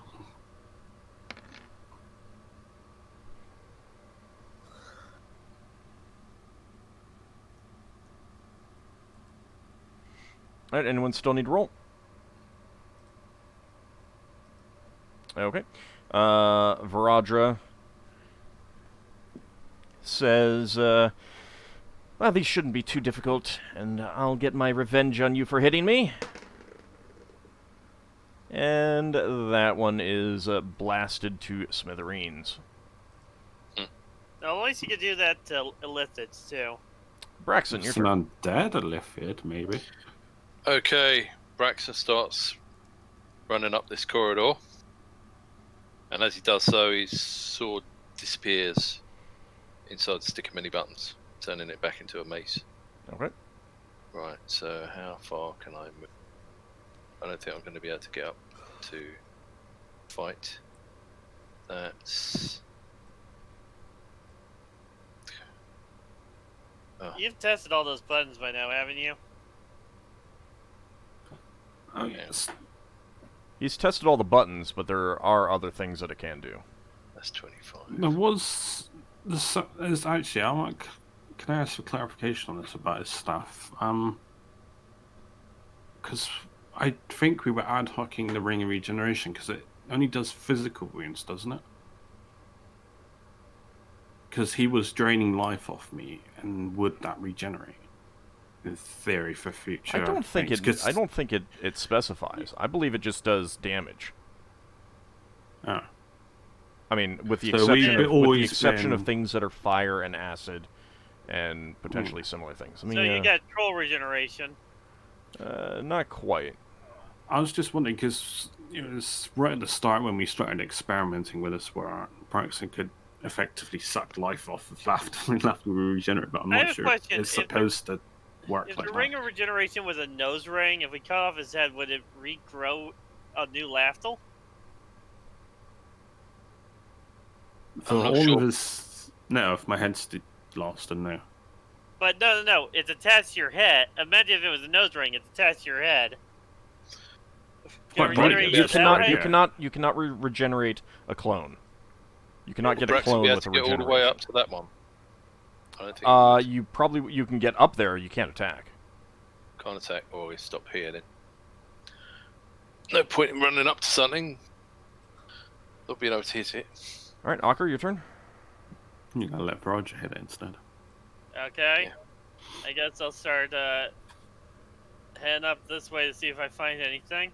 All right, anyone still need to roll? Okay. Varadra says, well, these shouldn't be too difficult, and I'll get my revenge on you for hitting me. And that one is blasted to smithereens. Now, at least you could do that to Illithids, too. Braxon, your It's turn. an undead Illithid, maybe. Okay, Braxon starts running up this corridor. And as he does so, his sword disappears inside the stick of many buttons, turning it back into a mace. Okay. Right, so how far can I move? I don't think I'm going to be able to get up to fight. That's... Oh. You've tested all those buttons by now, haven't you? Oh yes. He's tested all the buttons, but there are other things that it can do. That's 25. There was... There's actually... can I ask for clarification on this about his staff? Because I think we were ad hocing the ring of regeneration, because it only does physical wounds, doesn't it? Because he was draining life off me, and would that regenerate? In theory, for future. I don't think things, I don't think it specifies. I believe it just does damage. Oh. I mean, with the So exception of things that are fire and acid, and potentially similar things. I mean, So you got troll regeneration. not quite. I was just wondering, because it was right at the start when we started experimenting with this, where Braxon could effectively suck life off of Lafdul and Lafdul will regenerate, but I'm I have not a sure question. it's supposed to work If like the that. ring of regeneration was a nose ring, if we cut off his head, would it regrow a new Lafdul? For I'm not all sure. of his... No, if my head's lost, then no. But no, it's attached to your head. Imagine if it was a nose ring, it's attached to your head. Can Right, it regenerate right, You that cannot. way? You Yeah. cannot. You cannot regenerate a clone. You cannot get a Braxon clone be able with to a get all regeneration. the way up to that one. I don't think You can get up there. You can't attack. can't attack or we stop here then. No point in running up to something. Not being able to hit it. All right, Ockar, your turn. You gotta let Roger hit it instead. Okay. Yeah. I guess I'll start heading up this way to see if I find anything.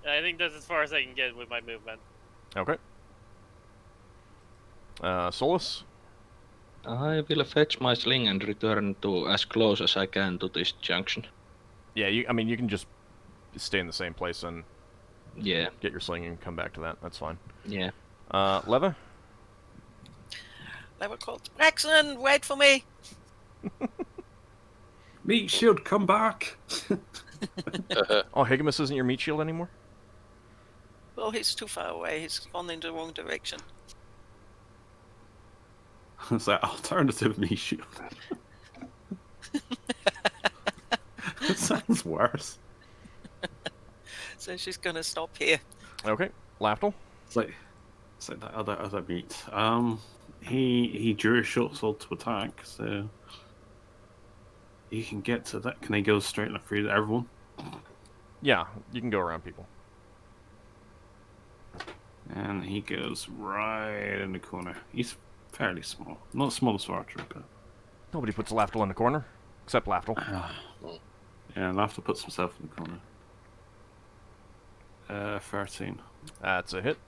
I think that's as far as I can get with my movement. Okay. Solas? I will fetch my sling and return to as close as I can to this junction. Yeah, you can just stay in the same place and Yeah. get your sling and come back to that. That's fine. Yeah. Leva? Leva called, Braxon, wait for me! Meat shield, come back! Oh, Higamus isn't your meat shield anymore? Well, he's too far away. He's gone in the wrong direction. It's that alternative meat shield. It sounds worse. So she's gonna stop here. Okay. Lafdul? It's like that other meat. He drew a short sword to attack, so you can get to that. Can he go straight enough through everyone? Yeah, you can go around people. And he goes right in the corner. He's fairly small. Not the smallest archer, but... Nobody puts Lafdul in the corner, except Lafdul. Yeah, Lafdul puts himself in the corner. 13. That's a hit.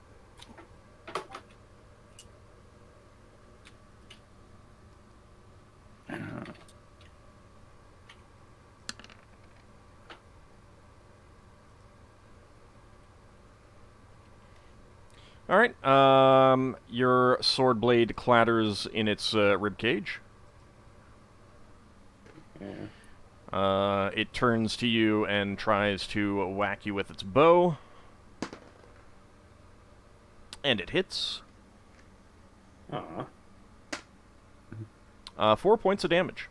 Alright, your sword blade clatters in its rib cage. Yeah. It turns to you and tries to whack you with its bow. And it hits. 4 points of damage.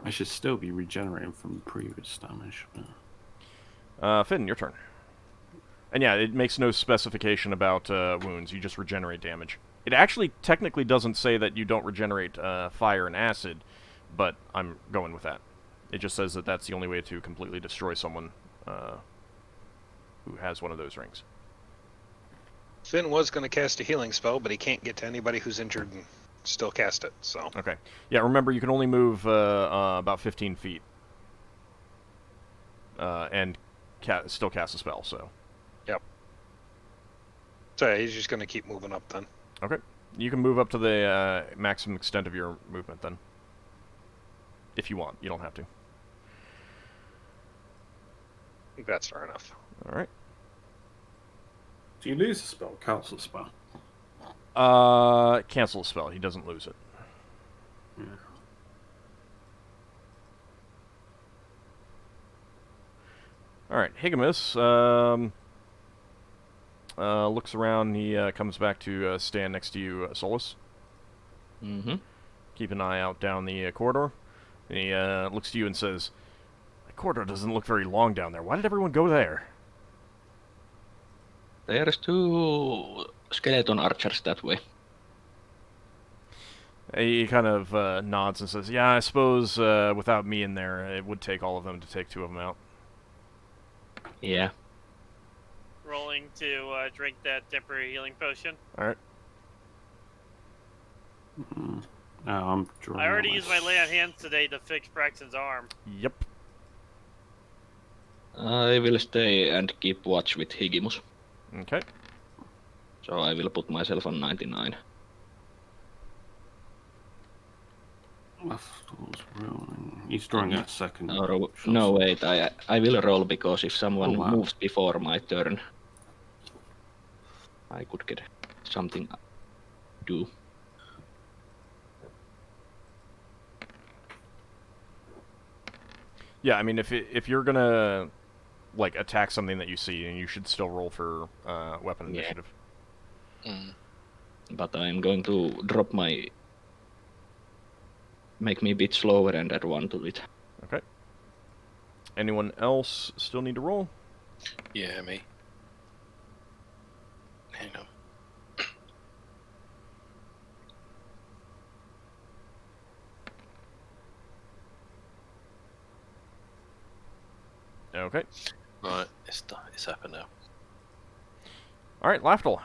I should still be regenerating from previous damage. Finn, your turn. And yeah, it makes no specification about wounds. You just regenerate damage. It actually technically doesn't say that you don't regenerate fire and acid, but I'm going with that. It just says that that's the only way to completely destroy someone who has one of those rings. Finn was going to cast a healing spell, but he can't get to anybody who's injured and still cast it, so... Okay. Yeah, remember, you can only move about 15 feet. And still cast a spell, so... Yep. So yeah, he's just going to keep moving up then. Okay. You can move up to the maximum extent of your movement, then. If you want. You don't have to. I think that's fair enough. Alright. Do you lose a spell? Cancel a spell? Cancel a spell. He doesn't lose it. Yeah. Alright, Higamus, looks around. He comes back to stand next to you, Solas. Mm-hmm. Keep an eye out down the corridor. And he looks to you and says, "The corridor doesn't look very long down there. Why did everyone go there?" There's 2 skeleton archers that way. He kind of nods and says, "Yeah, I suppose without me in there, it would take all of them to take 2 of them out." Yeah. Rolling to drink that temporary healing potion. Alright. No, I'm drawing. I already used my lay on hands today to fix Braxon's arm. Yep. I will stay and keep watch with Higimus. Okay. So I will put myself on 99. He's drawing a second. No, wait, I will roll because if someone moves before my turn, I could get something to do. Yeah, I mean, if you're gonna like attack something that you see, and you should still roll for weapon initiative. But I'm going to drop my... make me a bit slower and add 1 to it. Okay. Anyone else still need to roll? Yeah, me. Hang on. Okay. Right, it's done. It's happened now. All right, Lafdul.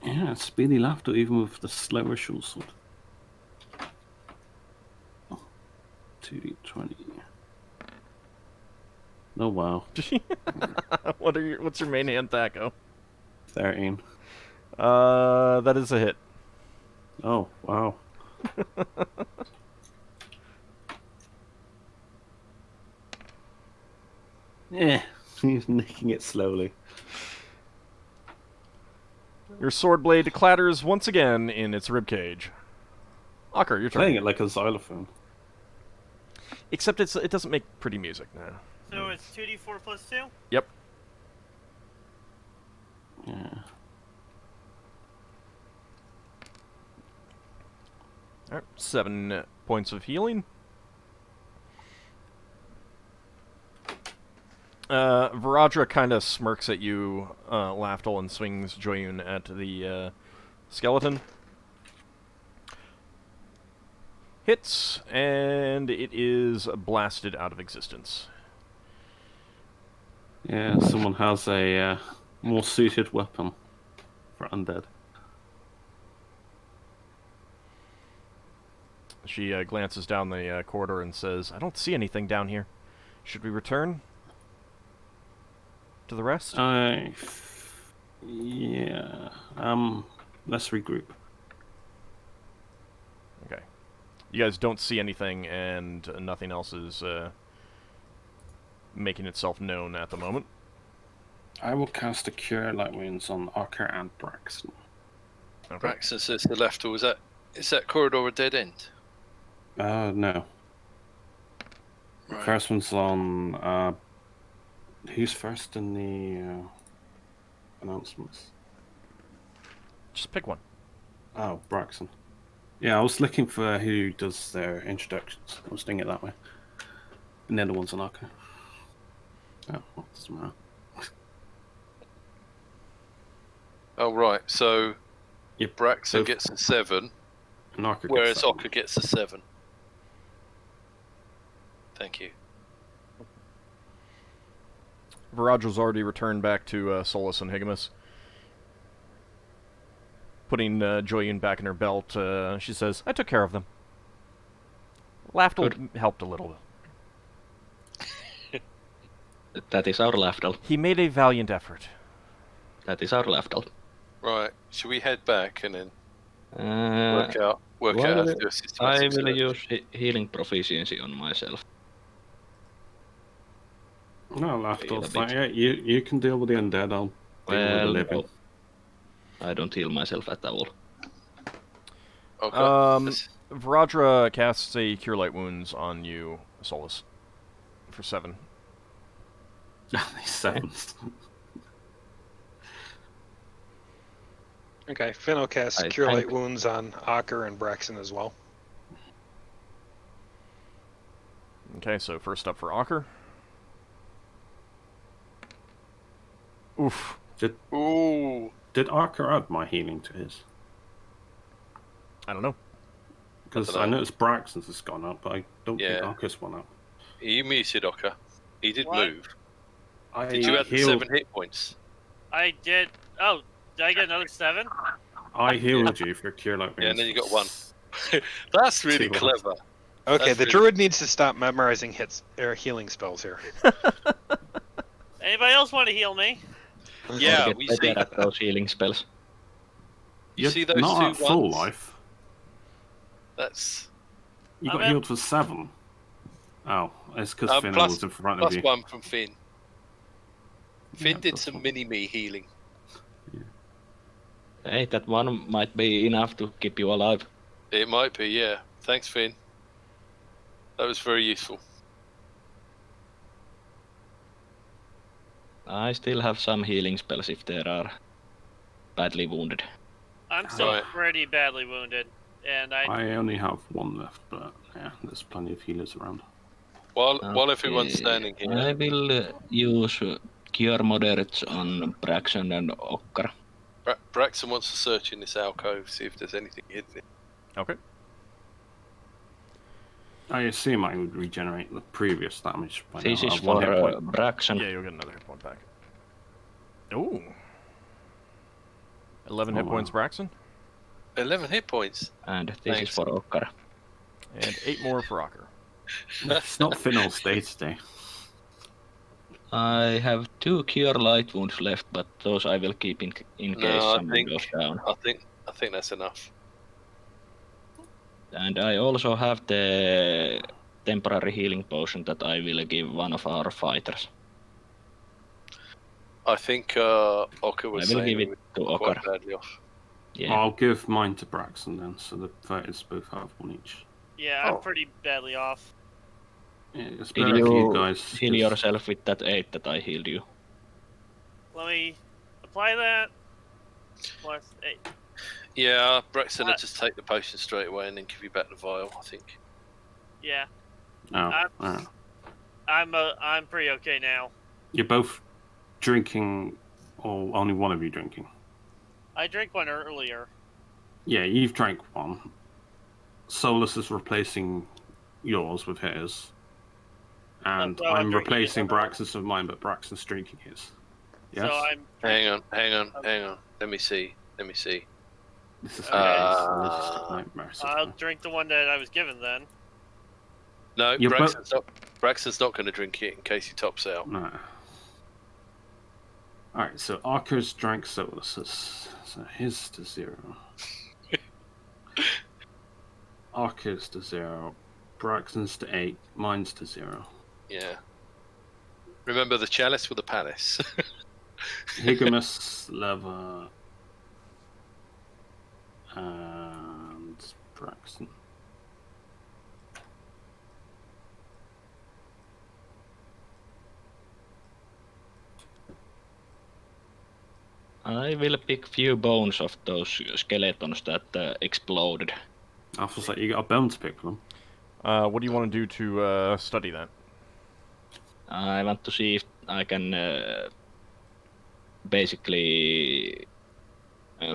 Yeah, speedy Lafdul even with the slower short sword. 2d20. Oh wow. What's your main hand thaco? 13. That is a hit. Oh wow. Yeah, he's nicking it slowly. Your sword blade clatters once again in its ribcage. Ockar, your turn. Playing it like a xylophone. Except it doesn't make pretty music now. So it's 2d4 plus 2? Yep. Yeah. Alright, 7 points of healing. Viradra kind of smirks at you, Lafdul, and swings Joyun at the skeleton. Hits, and it is blasted out of existence. Yeah, someone has a more suited weapon for undead. She glances down the corridor and says, I don't see anything down here. Should we return to the rest? Yeah. Let's regroup. Okay. You guys don't see anything, and nothing else is making itself known at the moment. I will cast a Cure Light Wounds on Ockar and Braxon. Okay. Braxon says to Lafdul, is that corridor a dead end? No. Right. First one's on. Who's first in the announcements? Just pick one. Oh, Braxon. Yeah, I was looking for who does their introductions. I was doing it that way. And then the one's on Ockar. Oh, well, doesn't matter. Oh, right. So Yep. Braxon So- gets a 7, And Ockar whereas gets that one. Ockar gets a 7. Thank you. Viradra's already returned back to Solas and Higamus. Putting Joyun back in her belt, she says, I took care of them. Lafdul helped a little. That is our Lafdul. He made a valiant effort. That is our Lafdul. Right. Should we head back and then work Uh, out well, how to do a I systematic will search? use healing proficiency on myself. No, Feel a Lafdul's bit. fine. Yeah, you can deal with the undead. I'll deal with the Well, living. I don't heal myself at all. Okay. Yes. Viradra casts a Cure Light Wounds on you, Solas, for 7. These sevens. Okay, Finn will cast I Cure Light think- Wounds on Ockar and Braxon as well. Okay, so first up for Ockar. Oof. Ooh. Did Ockar add my healing to his? I don't know. Because dunno. I noticed Braxton's has gone up, but I don't Yeah. think Ockar's went up. You muted Ockar. He did What? move. I Did you add the healed, 7 hit points? I did. Oh, did I get another 7? I healed you for Cure Light Wounds. Yeah, and then you got 1. That's really Two clever. Okay, That's the really- druid needs to stop memorizing healing spells here. Anybody else want to heal me? Yeah, Get we better see. at those healing spells. You You're see those not 2 at full ones? life. That's You I'm got at- healed for 7. Oh, it's because Finn plus- was in front of plus you. 1 from Finn. Finn Yeah, did plus some 1. mini-me healing. Hey, that one might be enough to keep you alive. It might be, yeah. Thanks, Finn. That was very useful. I still have some healing spells if there are badly wounded. I'm still Right. pretty badly wounded, and I only have 1 left, but yeah, there's plenty of healers around. While everyone's Okay, standing here, I will use Cure moderates on Braxon and Ockar. Braxon wants to search in this alcove, see if there's anything hidden in it. Okay. I assume I would regenerate the previous damage by This now. is I have one hit for point. Braxon. Yeah, you'll get another hit point back. Ooh. 11 Oh, hit points, wow. Braxon. 11 hit points. And this Thanks. is for Ockar. And 8 more for Ockar. It's not Finnel's day today. I have 2 cure light wounds left, but those I will keep in case No, someone goes down. I think that's enough. And I also have the temporary healing potion that I will give one of our fighters. I think Ockar was I will saying give it we to were quite Ockar. badly off. Yeah. I'll give mine to Braxon then, so the fighters both have one each. Yeah, I'm pretty badly off. Yeah, it's Did better for you you guys. heal 'cause- yourself with that 8 that I healed you? Let me apply that. Plus 8. Yeah, Braxton will just take the potion straight away and then give you back the vial, I think. Yeah, Oh, alright. I'm pretty okay now. You're both drinking, or only one of you drinking? I drank one earlier. Yeah, you've drank one. Solas is replacing yours with his. And So I'm I'm drinking replacing it. Braxon's with mine, but Braxon's drinking his. Yes? So I'm. Hang on. Let me see. This is Okay. a logistic nightmare. I'll drink the one that I was given then. No, You're Braxton's not going to drink it in case he tops out. No. Alright, so Arco's drank Solas's. So his to 0. Arco's to 0. Braxton's to 8. Mine's to 0. Yeah. Remember the chalice with the palace. Higamus, Leva, and Braxton. I will pick few bones of those skeletons that exploded. I was like, you got a bone to pick from them. What do you want to do to study that? I want to see if I can basically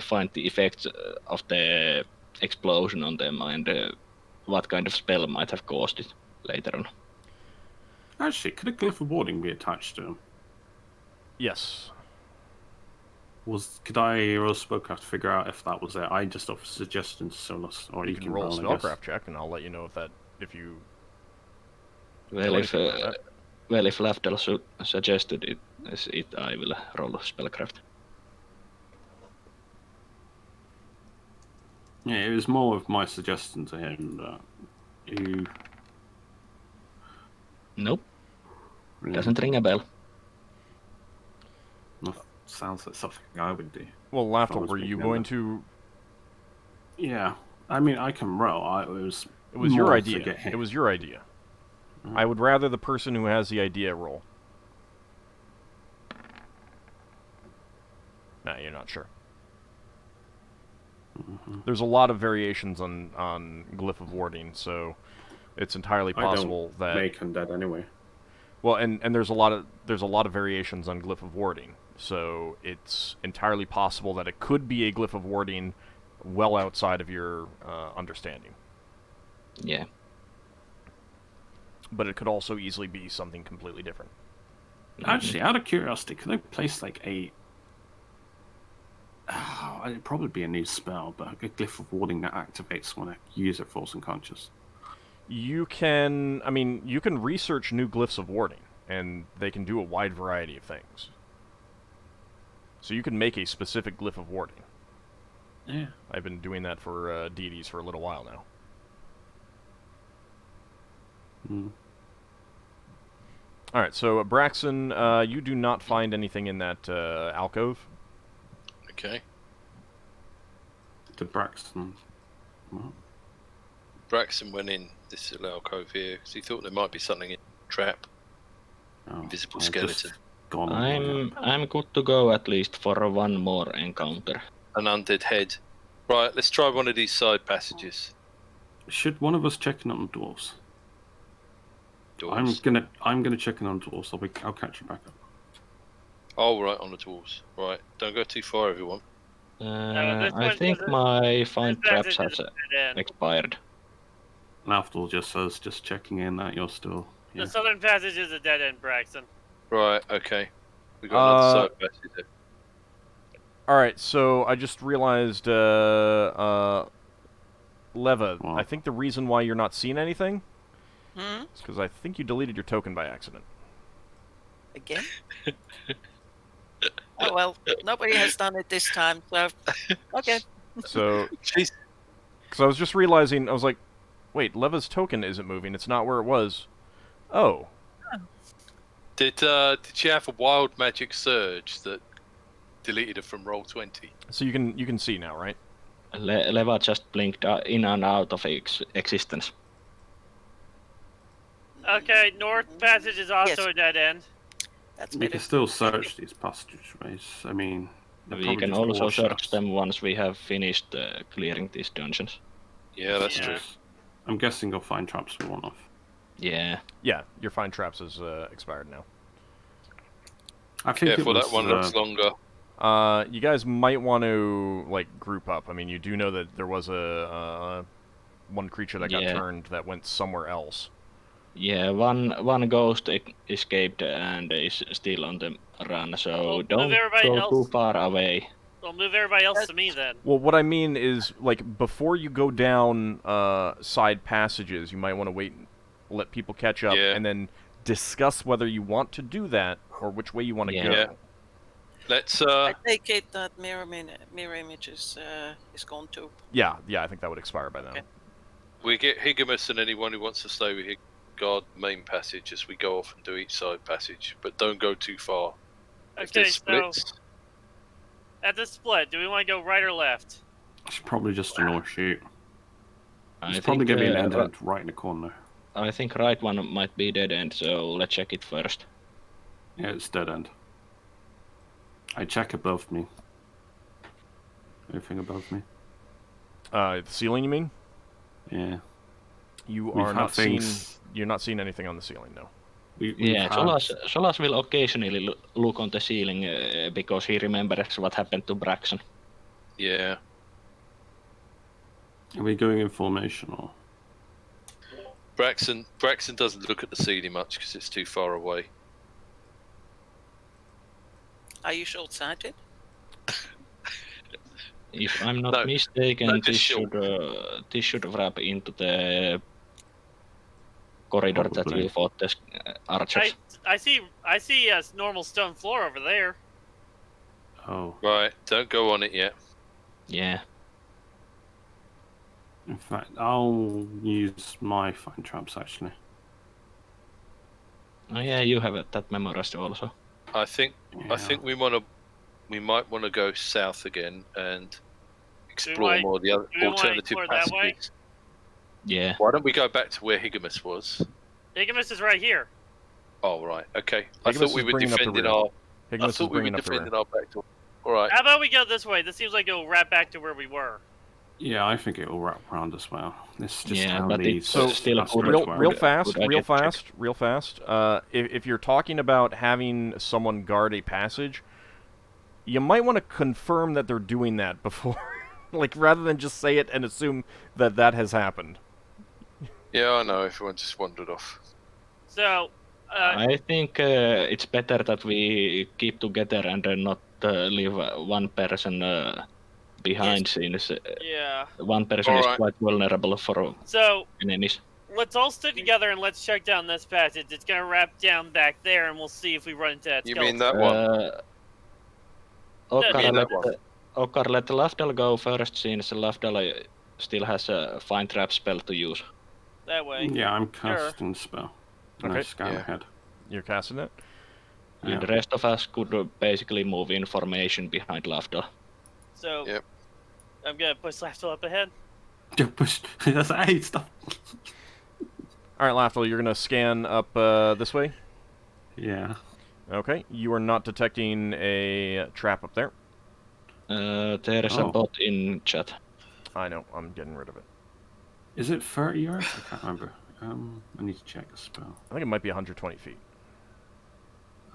find the effects of the explosion on them and what kind of spell might have caused it later on. Actually, could a glyph of warding be attached to him? Yes. Could I or Spoke have to figure out if that was it? I just offered suggestions to Solas, or You can roll a I guess. spellcraft check, and I'll let you know if you. Well, if Lafdul suggested it, I will roll a spellcraft. Yeah, it was more of my suggestion to him that you. Nope, Really, doesn't ring a bell. Sounds like something I would do. Well, I Lafdul, was were you thinking going of to? Yeah, I mean, I can roll. It was Your more to idea. get hit. It was your idea. Mhm. I would rather the person who has the idea roll. Nah, you're not sure. Mhm. There's a lot of variations on Glyph of Warding, so it's entirely possible I don't that make undead anyway. well, and there's a lot of variations on Glyph of Warding, so it's entirely possible that it could be a Glyph of Warding well outside of your understanding. Yeah. But it could also easily be something completely different. Actually, out of curiosity, could I place like a? It'd probably be a new spell, but a glyph of warding that activates when a user falls unconscious. You can research new glyphs of warding, and they can do a wide variety of things. So you can make a specific glyph of warding. Yeah. I've been doing that for deities for a little while now. Mm. Alright, so Braxon, you do not find anything in that alcove. Okay. To Braxton. What? Braxton went in this little alcove here because he thought there might be something in the trap. Oh, Invisible I've skeleton. just gone on I'm good to go at least for one more encounter. An undead head. Right, let's try one of these side passages. Should one of us check in on dwarves? Doors. I'm gonna check in on dwarves. I'll catch you back up. Oh, right, on the tools. Right, don't go too far, everyone. this I one think doesn't- my find this traps passage has is a dead end. expired. Lafdul just says, just checking in that you're still. Yeah. The southern passage is a dead end, Braxton. Right, okay. We got another side passage there. Alright, so I just realized, Leva, Wow. I think the reason why you're not seeing anything Hmm? is because I think you deleted your token by accident. Again? Oh well, nobody has done it this time, so okay. So, Jeez. because I was just realizing, I was like, wait, Leva's token isn't moving, it's not where it was. Oh. Did she have a wild magic surge that deleted her from roll 20? So you can see now, right? Leva just blinked in and out of existence. Okay, north passage is also Yes. a dead end. That's We better. can still search these passageways. I mean, they're We probably can just also war search shafts. them once we have finished clearing these dungeons. Yeah, that's true. Yes. I'm guessing you'll find traps for one off. Yeah. Yeah, your find traps is expired now. I think Careful, it was, that one looks longer. You guys might want to like group up. I mean, you do know that there was a one creature that got Yeah. turned that went somewhere else. Yeah, one ghost escaped and is still on the run, so Well, don't move everybody go else. too far away. Well, move everybody else to me then. Well, what I mean is, like, before you go down side passages, you might want to wait and let people catch up, Yeah. and then discuss whether you want to do that or which way you want to Yeah. go. Yeah. Let's I take it that mirror image is gone too. Yeah, I think that would expire by now. Okay. we get Higamus and anyone who wants to stay with guard main passage as we go off and do each side passage, but don't go too far. If Okay, there's so splits, at the split, do we want to go right or left? It's probably just a north shoot. I It's probably think, going to be an end right in the corner. I think right one might be dead end, so let's check it first. Yeah, it's dead end. I check above me. Anything above me? The ceiling, you mean? Yeah. You We've are had not seeing. things- You're not seeing anything on the ceiling, no. We've Yeah, had- Solas will occasionally look on the ceiling because he remembers what happened to Braxon. yeah. Are we going in formation or? Braxon doesn't look at the ceiling much because it's too far away. Are you short-sighted? If I'm not No, mistaken, no, just this should wrap into the corridor that Probably. you fought the archers. I see a normal stone floor over there. Oh, Right, don't go on it yet. Yeah. in fact, I'll use my find traps actually. Oh yeah, you have that memorized also. I think Yeah. we might want to go south again and explore might- more of the other do we wanna alternative explore that way? passages. Yeah. Why don't we go back to where Higamus was? Higamus is right here. Oh right, okay. I Higamus thought we is were bringing up the defending rear. our. I Higamus is thought we were bringing up the rear. defending our back door. All right. How about we go this way? This seems like it'll wrap back to where we were. Yeah, I think it will wrap around as well. This is just Yeah, how but these it's so still aspects good- Real, work. real Good fast, idea to check. real fast. If you're talking about having someone guard a passage, you might want to confirm that they're doing that before, like, rather than just say it and assume that that has happened. Yeah, I know. Everyone just wandered off. So, I think it's better that we keep together and not leave one person behind, since yeah. one person is Alright. quite vulnerable for So, enemies. let's all stick together and let's check down this passage. It's gonna wrap down back there, and we'll see if we run into that You skeleton. mean that one? Ockar, mean that Ockar, let Lafdul go first, since Lafdul still has a find trap spell to use. That way. Yeah, I'm casting spell. And I Okay. scan Yeah. ahead. You're casting it? And Yeah. the rest of us could basically move in formation behind Lafdul. So, Yep. I'm gonna push Lafdul up ahead. Don't push. That's hey, stop. Alright, Lafdul, you're going to scan up this way? Yeah. Okay. You are not detecting a trap up there. There is a Oh. bot in chat. I know. I'm getting rid of it. Is it 30 yards? I can't remember. I need to check the spell. I think it might be 120 feet.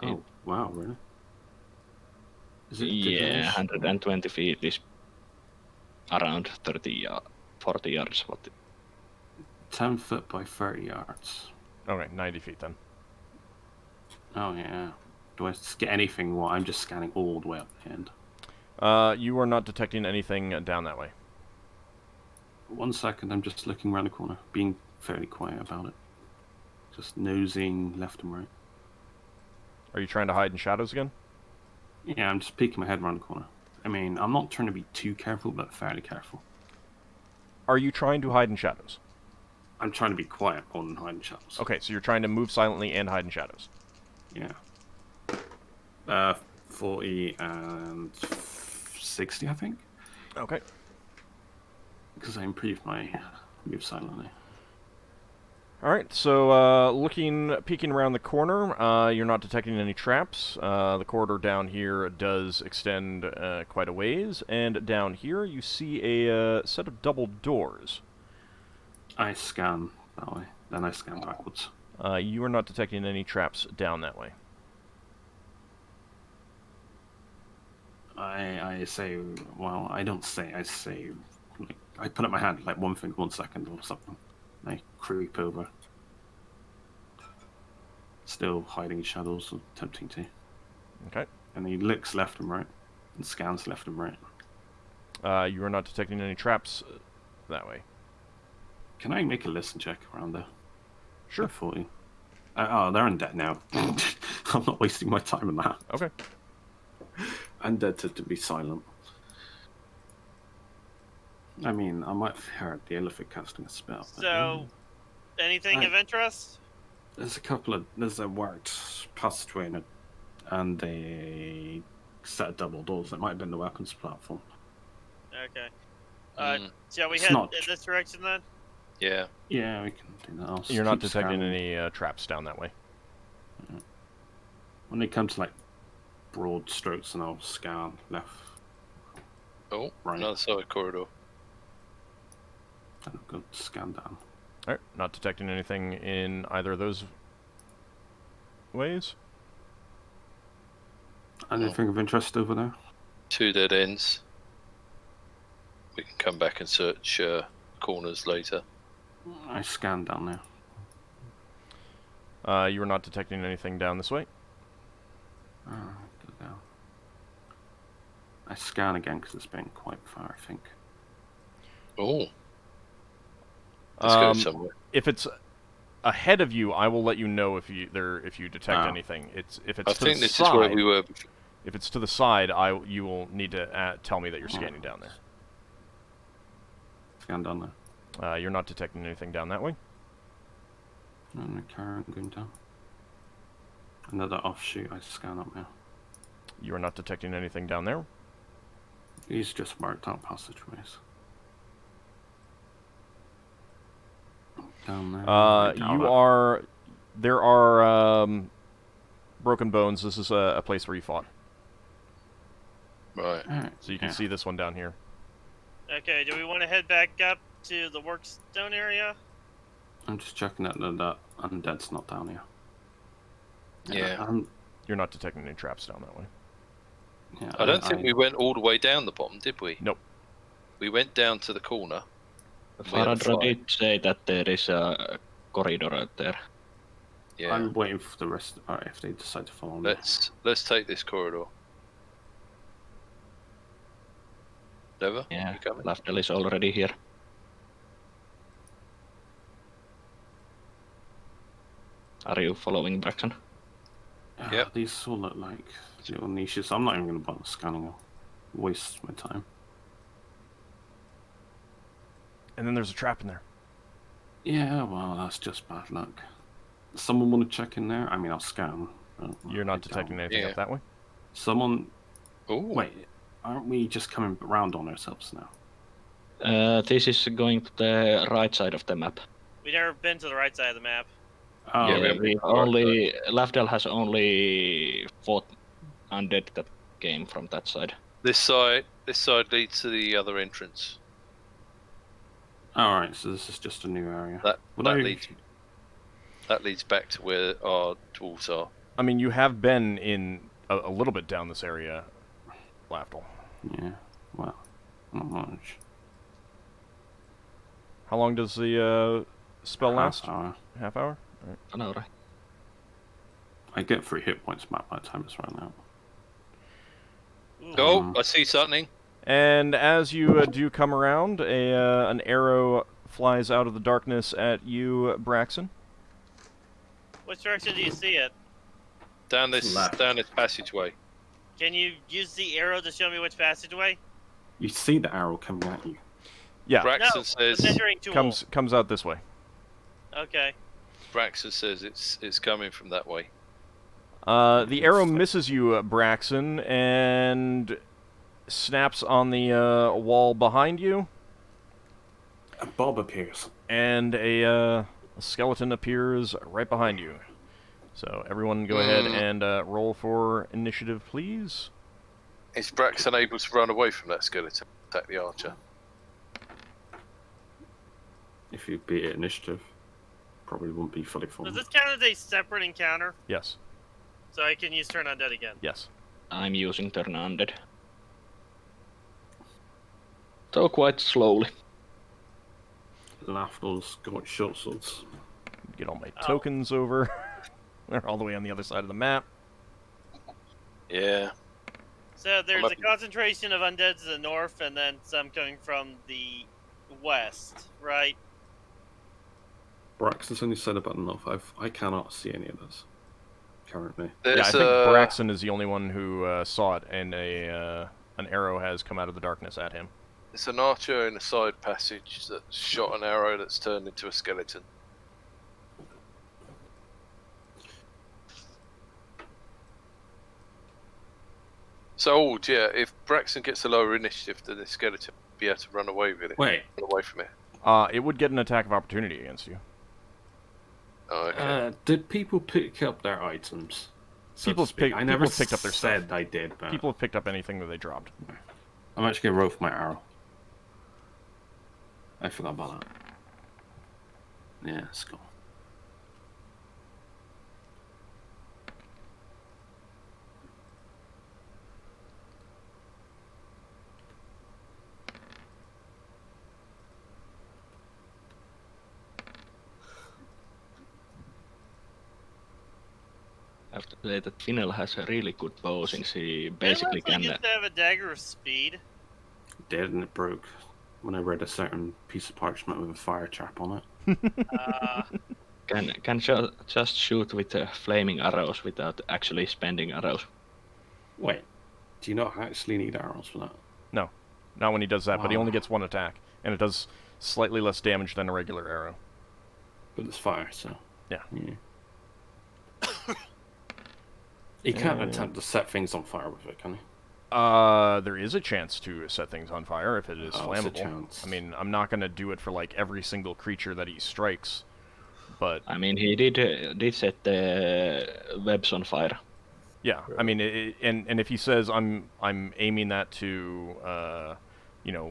Oh, wow, really? Is it Yeah, divination? 120 feet is around 40 yards. What? 10 foot by 30 yards. Okay, 90 feet then. Oh yeah. Do I get anything while I'm just scanning all the way up the end? You are not detecting anything down that way. 1 second, I'm just looking around the corner, being fairly quiet about it. Just nosing left and right. Are you trying to hide in shadows again? Yeah, I'm just peeking my head around the corner. I mean, I'm not trying to be too careful, but fairly careful. Are you trying to hide in shadows? I'm trying to be quiet more than hide in shadows. Okay, so you're trying to move silently and hide in shadows. Yeah. 40 and 60, I think. Okay. Because I improved my move silently. Alright, so peeking around the corner, you're not detecting any traps. The corridor down here does extend quite a ways, and down here you see a set of double doors. I scan that way, then I scan backwards. You are not detecting any traps down that way. I say, well, I don't say, I say, like, I put up my hand, like 1 second or something. I creep over. Still hiding in shadows, or attempting to. Okay. And he looks left and right, and scans left and right. You are not detecting any traps that way. Can I make a listen check around there? Sure. 40. Oh, they're undead now. I'm not wasting my time on that. Okay. Undead to be silent. I mean, I might have heard the elephant casting a spell. So, anything of interest? There's a worked passageway in it, and a set of double doors. It might have been the weapons platform. Okay. Shall we It's head in not- this direction then? Yeah. Yeah, we can do that. I'll You're not keep detecting scanning. any traps down that way. When it comes to like broad strokes, and I'll scan left, Oh, right, another side corridor. and I'll go scan down. Alright, not detecting anything in either of those ways. Anything of interest over there? 2 dead ends. We can come back and search corners later. I scan down there. You are not detecting anything down this way. Go down. I scan again because it's been quite far, I think. Oh. Let's go Um, somewhere. If it's ahead of you, I will let you know if you detect anything. If it's I to think the this side, is where we were before. If it's to the side, you will need to tell me that you're scanning down there. Scan down there. You're not detecting anything down that way. And I carry on going down. Another offshoot, I scan up now. You are not detecting anything down there. These just marked out passageways. Down there. There are broken bones. This is a place where you fought. Right. Alright, So you can see this one down here. Okay, do we want to head back up to the workstone area? I'm just checking that undead's not down here. Yeah. You're not detecting any traps down that way. Yeah, I don't think we went all the way down the bottom, did we? Nope. We went down to the corner. Faradra did say that there is a corridor out there. Yeah. I'm waiting for the rest. Alright, if they decide to follow me. Let's take this corridor. Never? Yeah, You coming? Lafdul is already here. Are you following Braxon? Yep. These all look like little niches. I'm not even going to bother scanning. I'll waste my time. And then there's a trap in there. Yeah, well, that's just bad luck. Someone want to check in there? I mean, I'll scan. You're not detecting anything up that way? Someone... Ooh. Wait, aren't we just coming around on ourselves now? This is going to the right side of the map. We've never been to the right side of the map. Oh, Yeah, we only Lafdul has only fought undead that came from that side. This side leads to the other entrance. Alright, so this is just a new area. That leads back to where our dwarves are. I mean, you have been in a little bit down this area Lafdul. Yeah, well, not much. How long does the spell last? Half hour. Half hour? Right. An hour. I get 3 hit points back by the time it's run out. Oh, I see something. And as you do come around, an arrow flies out of the darkness at you, Braxon. Which direction do you see it? Down this passageway. Can you use the arrow to show me which passageway? You see the arrow coming at you. Yeah. Braxon No, says the measuring tool. comes out this way. Okay. Braxon says it's coming from that way. The arrow misses you, Braxon, and snaps on the wall behind you. A Bob appears. And a skeleton appears right behind you. So everyone go ahead and roll for initiative, please. Is Braxon able to run away from that skeleton? Attack the archer. If you beat it initiative, probably won't be fully Does formed. this count as a separate encounter? Yes. So I can use Turn Undead again? Yes. I'm using Turn Undead. So quite slowly. Lafdul's got short swords. Get all my tokens over. They're all the way on the other side of the map. Yeah. So there's a concentration of undead to the north, and then some coming from the west, right? Braxton's only said about enough. I cannot see any of this currently. There's, I think Braxton is the only one who saw it, and an arrow has come out of the darkness at him. It's an archer in a side passage that shot an arrow that's turned into a skeleton. So, yeah, if Braxton gets a lower initiative, then the skeleton will be able to run away with it. Wait. Run away from it. It would get an attack of opportunity against you. Oh, okay. Did people pick up their items? People I never picked up their said stuff. I did, but People have picked up anything that they dropped. I'm actually gonna roll for my arrow. I forgot about that. Yeah, let's go. I have to say that Finnel has a really good bow since he basically It looks like can. it to have a dagger of speed. Dead and it broke when I read a certain piece of parchment with a fire trap on it. Can just shoot with flaming arrows without actually spending arrows. Wait, do you not actually need arrows for that? No, not when he does that, but he Wow. only gets one attack, and it does slightly less damage than a regular arrow. But it's fire, so Yeah. He can't attempt to set things on fire with it, can he? There is a chance to set things on fire if it is It's a flammable. chance. I mean, I'm not going to do it for, like, every single creature that he strikes, but... I mean, he did set the webs on fire. Yeah, I mean, and if he says, I'm aiming that to,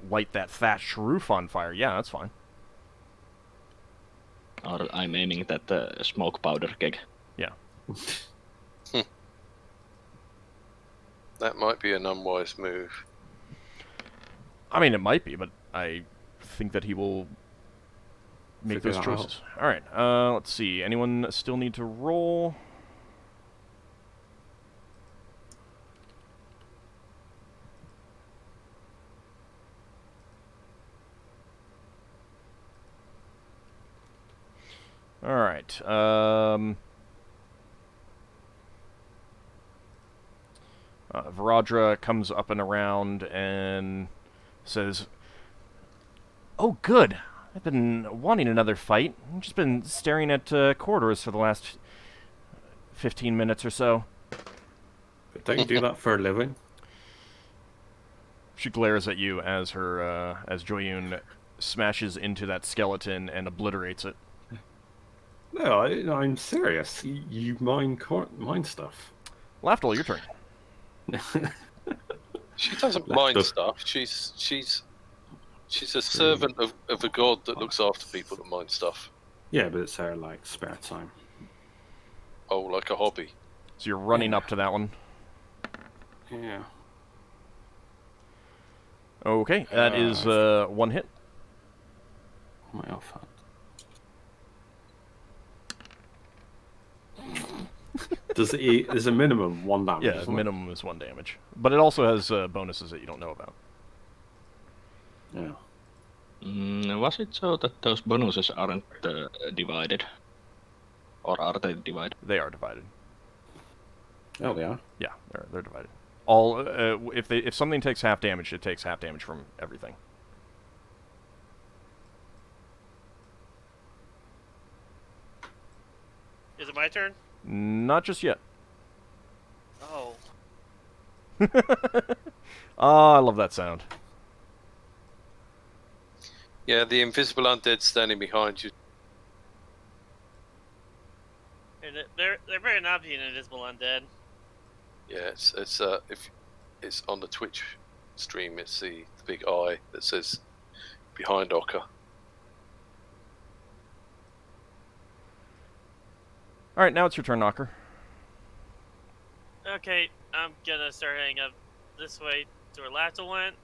light that thatched roof on fire, yeah, that's fine. Or I'm aiming that smoke powder keg. Yeah. That might be an unwise move. I mean, it might be, but I think that he will make Figure those that out. choices. Alright, let's see. Anyone still need to roll? Alright, Varadra comes up and around and says, "Oh, good. I've been wanting another fight. I've just been staring at corridors for the last 15 minutes or so." But don't you do that for a living? She glares at you as as Joyun smashes into that skeleton and obliterates it. No, I'm serious. You mine stuff. Lafdul, your turn. She doesn't Left mind of- stuff. She's a servant of a god that looks after people that mind stuff. Yeah, but it's her like spare time. Oh, like a hobby. So you're running up to that one. Yeah. Okay, that is 1 hit. My offhand. There's a minimum 1 damage. Yeah, minimum is 1 damage. But it also has bonuses that you don't know about. Yeah. Was it so that those bonuses aren't divided? Or are they divided? They are divided. Oh, they are? Yeah, they're divided. All if something takes half damage, it takes half damage from everything. Is it my turn? Not just yet. Oh. I love that sound. Yeah, the invisible undead standing behind you. And there better not be an invisible undead. Yeah, it's if it's on the Twitch stream, it's the big eye that says behind Ockar. All right, now it's your turn, Knocker. Okay, I'm gonna start heading up this way to where Lafdul went.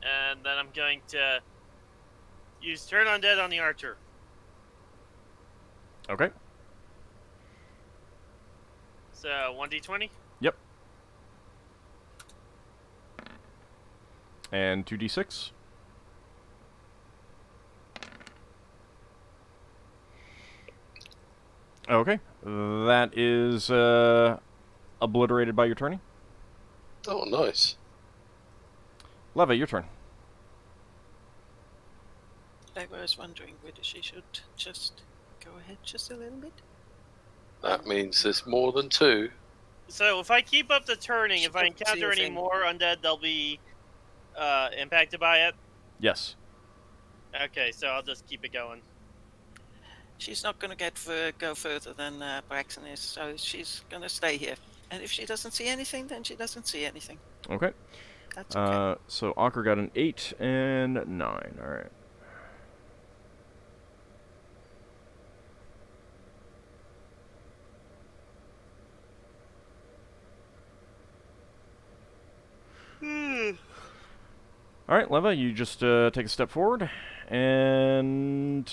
And then I'm going to use Turn Undead on the archer. Okay. So, 1d20? Yep. And 2d6. Okay. That is obliterated by your turning. Oh, nice. Leva, your turn. I was wondering whether she should just go ahead just a little bit. That means there's more than 2. So, if I keep up the turning, She if I couldn't see encounter a any thing. more undead, they'll be impacted by it? Yes. Okay, so I'll just keep it going. She's not going to go further than Braxon is, so she's going to stay here. And if she doesn't see anything, then she doesn't see anything. Okay. That's okay. So Ockar got an 8 and 9. All right. All right, Leva, you just take a step forward, and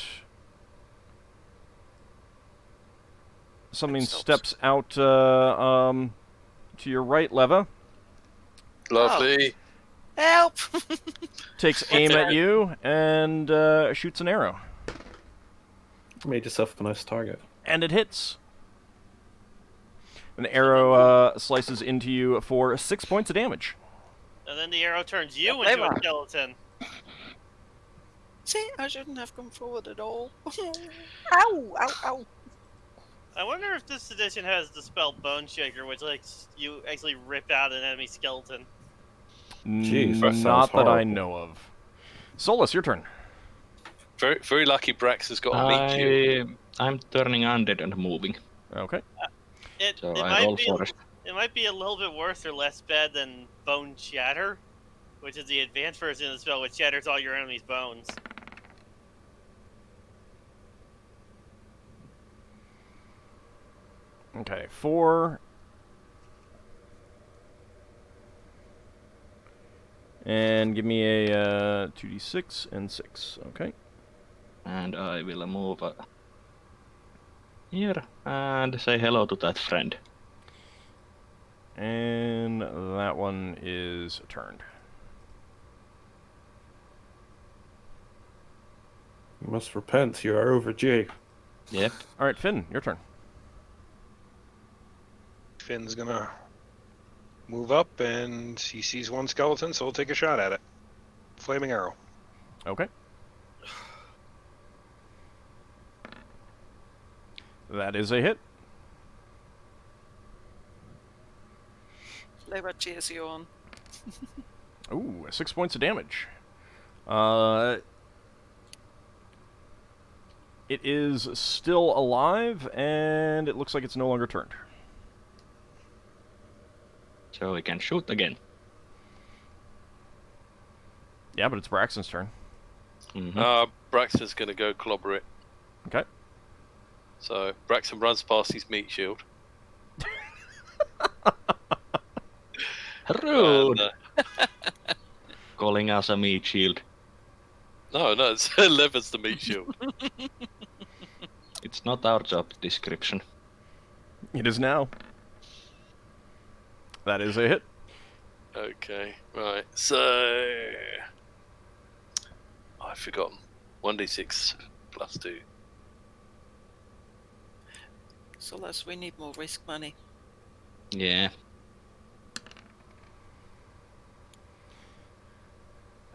something steps out to your right, Leva. Lovely. Help! Takes aim at you and shoots an arrow. Made yourself a nice target. And it hits. An arrow slices into you for 6 points of damage. And then the arrow turns you into a skeleton. See, I shouldn't have come forward at all. Ow! Ow! Ow! I wonder if this edition has the spell Bone Shaker, which lets you actually rip out an enemy skeleton. Jeez, that sounds Not that I horrible. know of. Solas, your turn. Very, very lucky Brax has got a meat shield. I'm turning undead and moving. Okay. So I roll forest. It might be a little bit worse or less bad than Bone Shatter, which is the advanced version of the spell, which shatters all your enemy's bones. Okay, 4. And give me a 2d6 and 6. Okay. And I will move here and say hello to that friend. And that one is turned. You must repent, you are overdue. Yep. All right, Finn, your turn. Finn's gonna move up, and he sees one skeleton, so he'll take a shot at it. Flaming arrow. Okay. That is a hit. Flavor cheers you on. Ooh, 6 points of damage. It is still alive, and it looks like it's no longer turned. So we can shoot again. Yeah, but it's Braxton's turn. Mm-hmm. Braxton's going to go clobber it. Okay. So Braxton runs past his meat shield. Rude. And, calling us a meat shield. No, it's Lever's the meat shield. It's not our job description. It is now. That is a hit. Okay, right. So I've forgotten. 1d6 plus 2. Solas, we need more risk money. Yeah.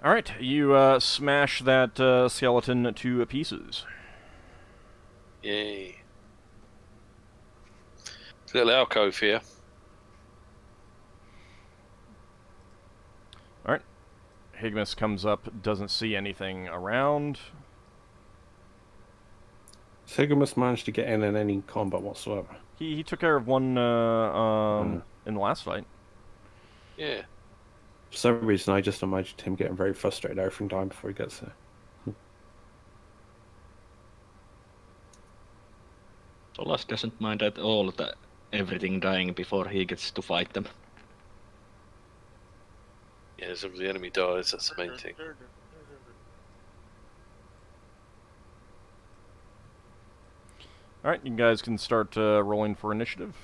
Alright, you smash that skeleton to pieces. Yay. Little alcove here. Alright. Higmus comes up, doesn't see anything around. Sigurmus managed to get in any combat whatsoever. He took care of one in the last fight. Yeah. For some reason, I just imagined him getting very frustrated every time before he gets there. Solas doesn't mind at all that everything dying before he gets to fight them. Yeah, as long as the enemy dies, that's the main thing. Alright, you guys can start rolling for initiative.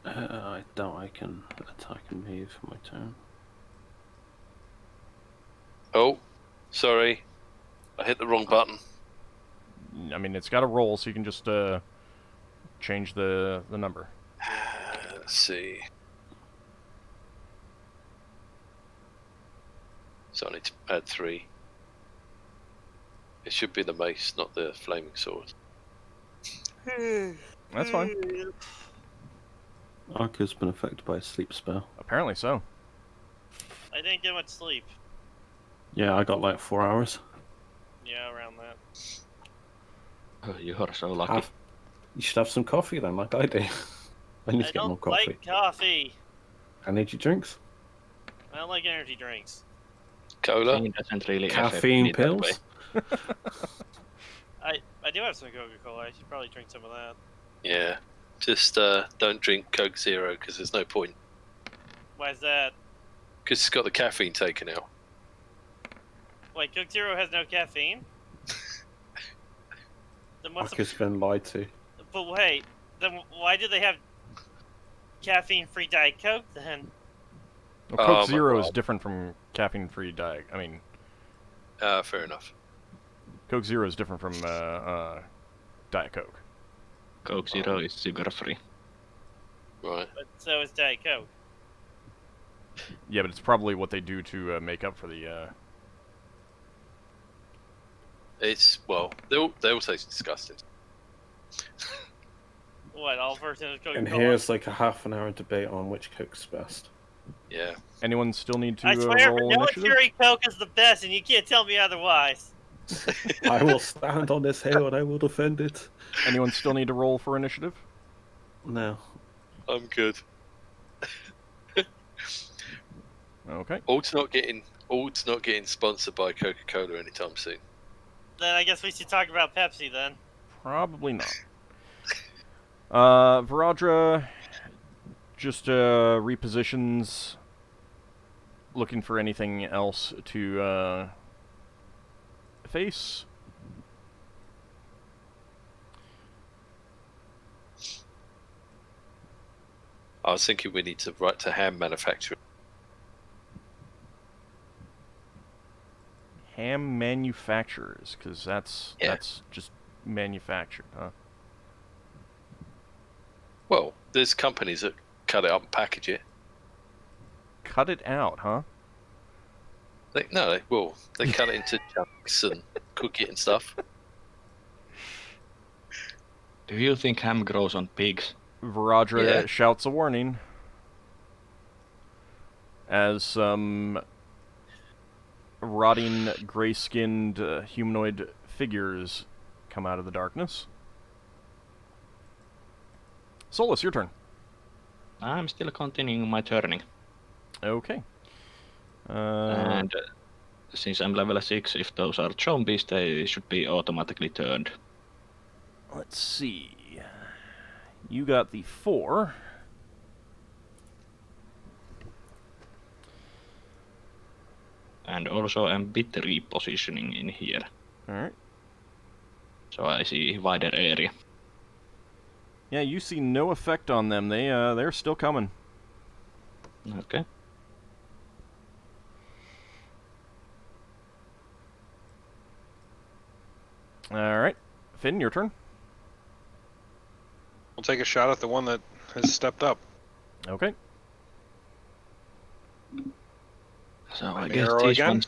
I doubt I can attack and move for my turn. Oh, sorry. I hit the wrong button. I mean, it's got a roll, so you can just change the number. Let's see. So I need to add 3. It should be the mace, not the flaming sword. That's fine. Arca's been affected by a sleep spell. Apparently so. I didn't get much sleep. Yeah, I got like 4 hours. Yeah, around that. Oh, you are so lucky. You should have some coffee then, like I do. I need to I get more don't coffee. like coffee. Energy drinks? I don't like energy drinks. Cola? Caffeine doesn't really Caffeine affect me that way. pills? I do have some Coca-Cola. I should probably drink some of that. Yeah. Just don't drink Coke Zero because there's no point. Why is that? Because it's got the caffeine taken out. Wait, Coke Zero has no caffeine? Then what's Arca's been lied to. But wait, then why do they have caffeine-free Diet Coke then? Well, Coke my Zero is God. different from caffeine-free Diet. I mean, Fair enough. Coke Zero is different from Diet Coke. Coke Zero is sugar-free. Right. But so is Diet Coke. Yeah, but it's probably what they do to make up for the. It's, well, they all taste disgusting. What, all versions of Coca-Cola? And here's like a half an hour debate on which Coke's best. Yeah. Anyone still need to I swear, roll vanilla initiative? cherry Coke is the best, and you can't tell me otherwise. I will stand on this hill and I will defend it. Anyone still need to roll for initiative? No. I'm good. Okay. Alt's not getting sponsored by Coca-Cola anytime soon. Then I guess we should talk about Pepsi then. Probably not. Viradra just repositions, looking for anything else to face. I was thinking we need to write to ham manufacturer. Ham manufacturers, because that's just manufactured, huh? Well, there's companies that cut it up and package it. Cut it out, huh? They cut it into chunks and cook it and stuff. Do you think ham grows on pigs? Viradra shouts a warning as some rotting, gray-skinned humanoid figures come out of the darkness. Solas, your turn. I'm still continuing my turning. Okay. And since I'm level 6, if those are zombies, they should be automatically turned. Let's see. You got the 4. And also I'm bit repositioning in here. Alright. So I see wider area. Yeah, you see no effect on them. They're still coming. Okay. Alright. Finn, your turn. We'll take a shot at the one that has stepped up. Okay. So I An guess arrow again?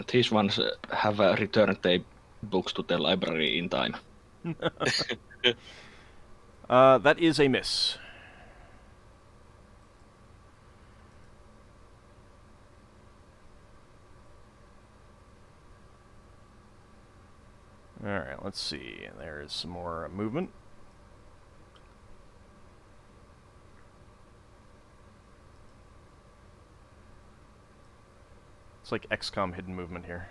these ones have returned their books to the library in time. That is a miss. Alright, let's see. There is some more movement. It's like XCOM hidden movement here.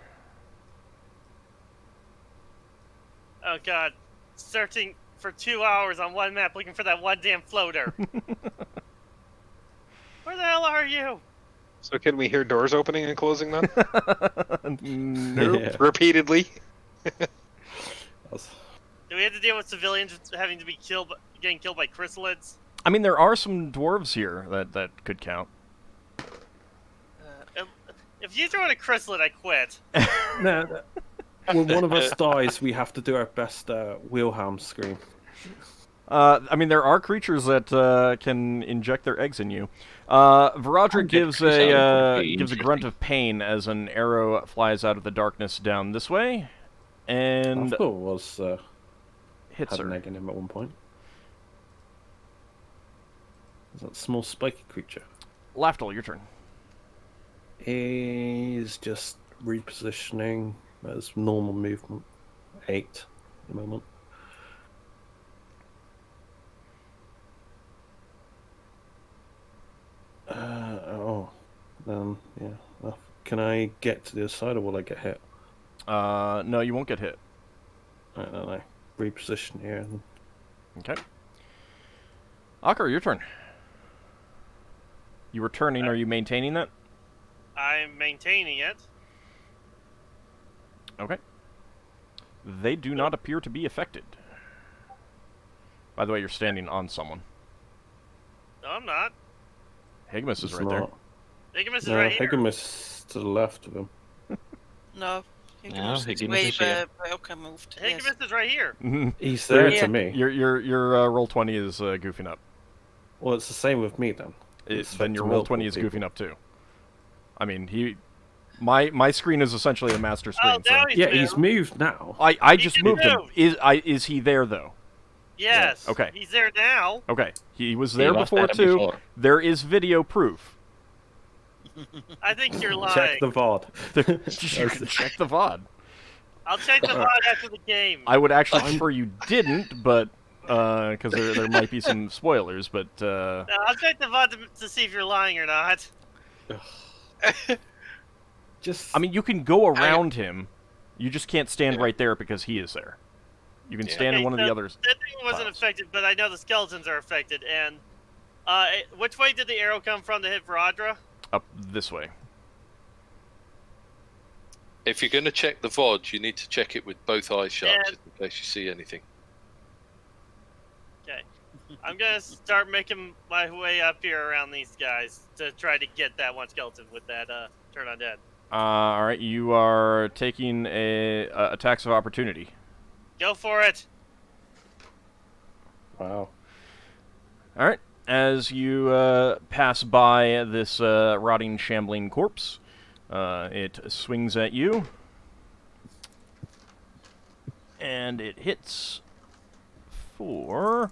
Oh god. Searching for 2 hours on one map looking for that one damn floater. Where the hell are you? So can we hear doors opening and closing then? Nope. Yeah. Repeatedly? Do we have to deal with civilians having to be getting killed by chrysalids? I mean, there are some dwarves here that could count. If you throw in a chrysalid, I quit. No, when one of us dies, we have to do our best Wilhelm scream. I mean, there are creatures that can inject their eggs in you. Viradra gives a grunt of pain as an arrow flies out of the darkness down this way, and Lafdul was hits had her. an egg in him at one point. Is that small spiky creature? Lafdul, your turn. He's just repositioning as normal movement. 8 at the moment. Yeah. Can I get to the other side, or will I get hit? No, you won't get hit. Right, then I reposition here. And... Okay. Ockar, your turn. You were turning. Are you maintaining that? I'm maintaining it. Okay. They do not appear to be affected. By the way, you're standing on someone. No, I'm not. Higamus is It's right there. not. Higamus is No, right here. Higamus to the left of him. No. No, Higamus is Higamus way is here. where Ockar moved. Yes. Higamus is right here. He's there Yeah. to me. Your roll 20 is goofing up. Well, it's the same with me then. It's Then your to roll 20 is multiple goofing up too. I mean, my screen is essentially a master screen. Oh, now So. he's Yeah, moved. he's moved now. I just He moved him. moved. Is he there though? Yes. Okay. He's there now. Okay, he was He there was before there too. before. There is video proof. I think you're lying. Check the VOD. You can check the VOD. I'll check the VOD after the game. I would actually prefer you didn't, but because there might be some spoilers. But No, I'll check the VOD to see if you're lying or not. Just. I mean, you can go around him. You just can't stand right there because he is there. You can stand in Okay, one of so the others. That thing wasn't tiles. affected, but I know the skeletons are affected. And which way did the arrow come from to hit Viradra? Up this way. If you're going to check the VOD, you need to check it with both eyes shut, Yeah. just in case you see anything. Okay. I'm gonna start making my way up here around these guys to try to get that one skeleton with that turn undead. All right, you are taking a attacks of opportunity. Go for it. Wow. All right, as you pass by this rotting, shambling corpse, it swings at you, and it hits for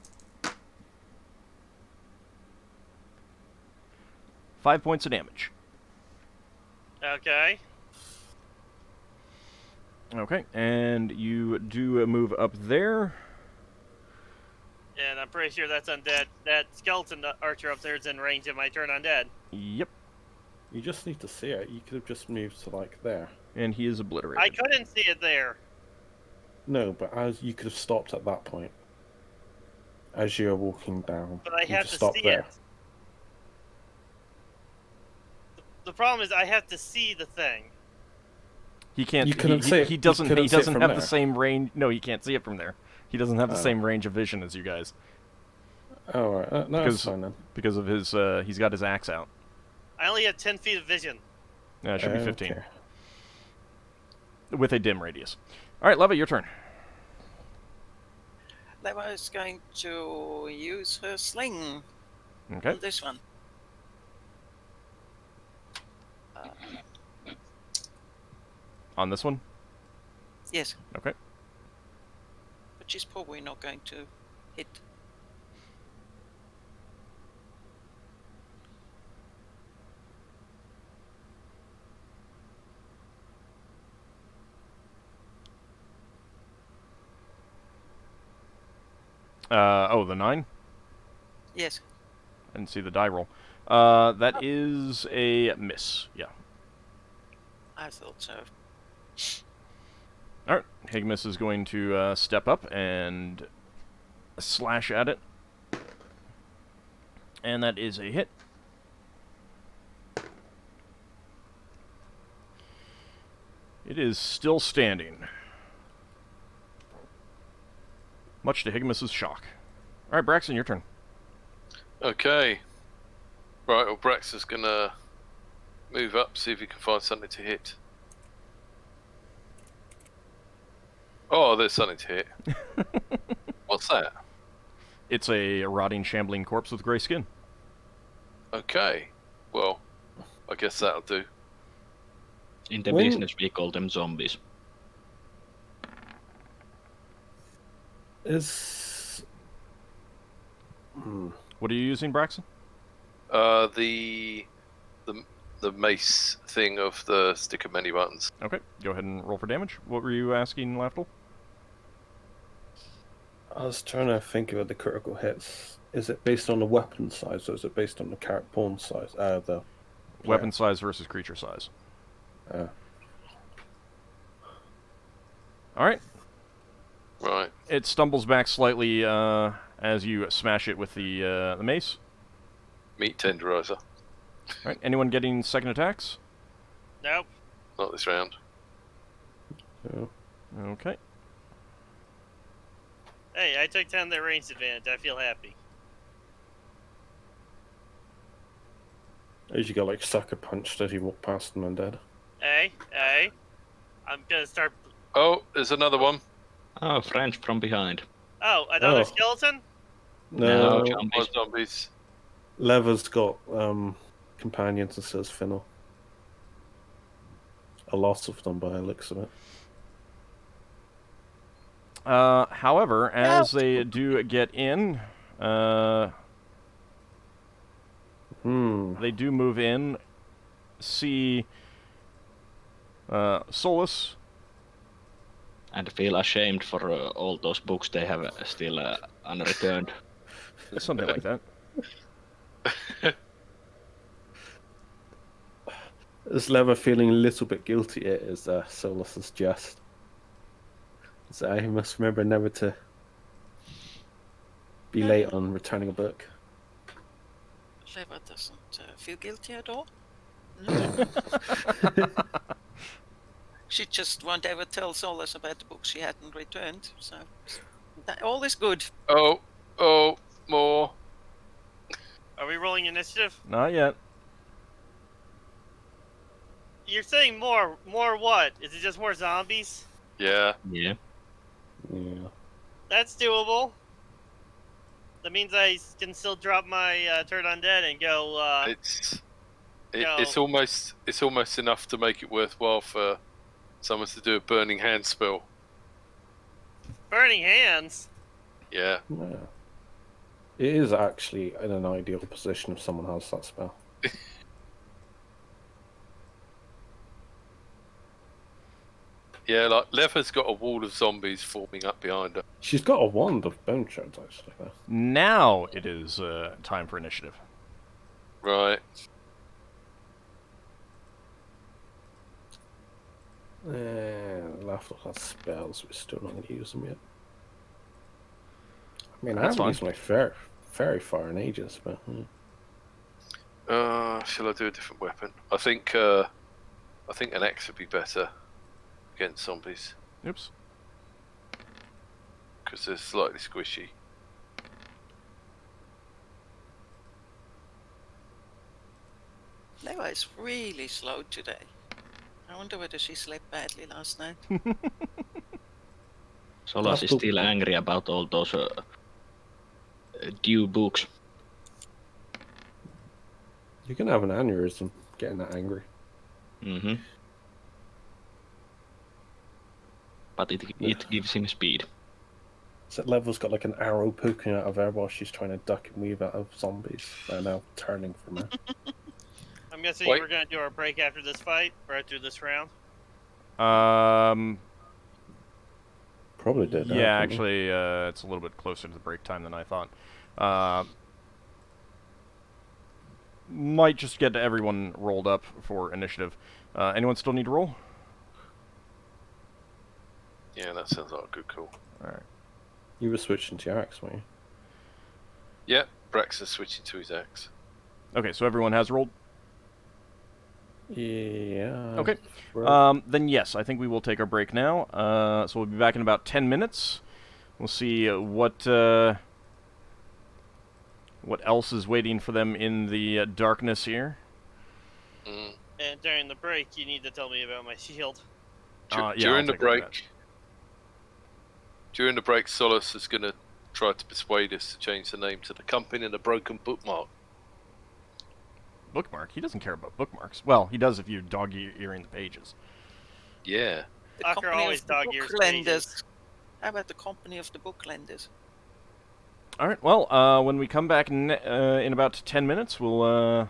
5 points of damage. Okay. Okay, and you do move up there. And I'm pretty sure that's undead. That skeleton archer up there is in range of my turn undead. Yep. You just need to see it. You could have just moved to like there. And he is obliterated. I couldn't see it there. No, but as you could have stopped at that point. As you're walking down. But I you have just to stop see there. it. The problem is I have to see the thing. He can't. You couldn't see it. He doesn't. You couldn't He see it doesn't from have there. the same range. No, he can't see it from there. He doesn't have the same range of vision as you guys. Oh, right. No, Because- that's fine then. Because of his, he's got his axe out. I only have 10 feet of vision. Yeah, it should be 15. Okay. With a dim radius. Alright, Leva, your turn. Leva is going to use her sling Okay. on this one. On this one? Yes, Okay. but she's probably not going to hit. Oh, the 9? Yes, I didn't see the die roll. That is a miss. Yeah. I thought so. Alright. Higmus is going to step up and slash at it. And that is a hit. It is still standing. Much to Higmus's shock. Alright, Braxon, your turn. Okay. Right, well, Braxon's gonna move up, see if he can find something to hit. Oh, there's something to hit. What's that? It's a rotting, shambling corpse with grey skin. Okay. Well, I guess that'll do. In the business, we call them zombies. Is... What are you using, Braxon? The mace thing of the stick of many buttons. Okay, go ahead and roll for damage. What were you asking, Lafdul? I was trying to think about the critical hits. Is it based on the weapon size, or is it based on the character pawn size? The Weapon size versus creature size. Alright. Right. It stumbles back slightly as you smash it with the mace. Meat tenderizer. Alright, anyone getting second attacks? Nope. Not this round. Okay. Hey, I took 10 their range advantage. I feel happy. As you got like sucker punched as you walk past them and dead. Hey, I'm gonna start. Oh, there's another one. Oh, French from behind. Oh, another Oh. skeleton? No, More zombies. Lever's got companions and says Finnel. A lot of them by the looks of it. However, as they do get in, they do move in, see Solas. And feel ashamed for all those books they have still unreturned. Something like that. Is Lever feeling a little bit guilty at is Solas's jest? So he must remember never to be late on returning a book. Leva doesn't feel guilty at all. She just won't ever tell Solas about the book she hadn't returned, so all is good. Oh, more. Are we rolling initiative? Not yet. You're saying more what? Is it just more zombies? Yeah. Yeah. Yeah. That's doable. That means I can still drop my turn undead and go, It's almost enough to make it worthwhile for someone to do a burning hand spell. burning hands. Yeah. Yeah. It is actually in an ideal position if someone has that spell. Yeah, like Lever's got a wall of zombies forming up behind her. She's got a wand of bone shards, actually. Though. Now it is time for initiative. Right. Lafdul has spells, we're still not going to use them yet. I mean, I That's haven't fine. used my very far in ages, but... Shall I do a different weapon? I think an axe would be better against zombies Oops. because they're slightly squishy. Lewa is really slow today. I wonder whether she slept badly last night. Solas is still angry about all those due books. You can have an aneurysm getting that angry. Mm-hmm. But it gives him speed. So Level's got like an arrow poking out of her while she's trying to duck and weave out of zombies. They're now turning from her. I'm guessing Wait. we're gonna do our break after this fight, or after this round. Probably did. Yeah, actually, it's a little bit closer to the break time than I thought. Might just get everyone rolled up for initiative. Anyone still need to roll? Yeah, that sounds like a good call. Alright. You were switching to your axe, weren't you? Yeah, Braxon's switching to his axe. Okay, so everyone has rolled? Yeah. Okay. Then yes, I think we will take our break now. So we'll be back in about 10 minutes. We'll see what else is waiting for them in the darkness here. Mm. And during the break, you need to tell me about my shield. Yeah, During I'll the take care of that. during the break, Solas is going to try to persuade us to change the name to the Company and the Broken Bookmark. Bookmark? He doesn't care about bookmarks. Well, he does if you dog-earing the pages. Yeah. The Ockar company always of the dog book ears lenders. pages. How about the company of the book lenders? Alright, well, when we come back in about 10 minutes, we'll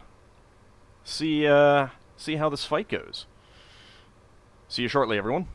see how this fight goes. See you shortly, everyone.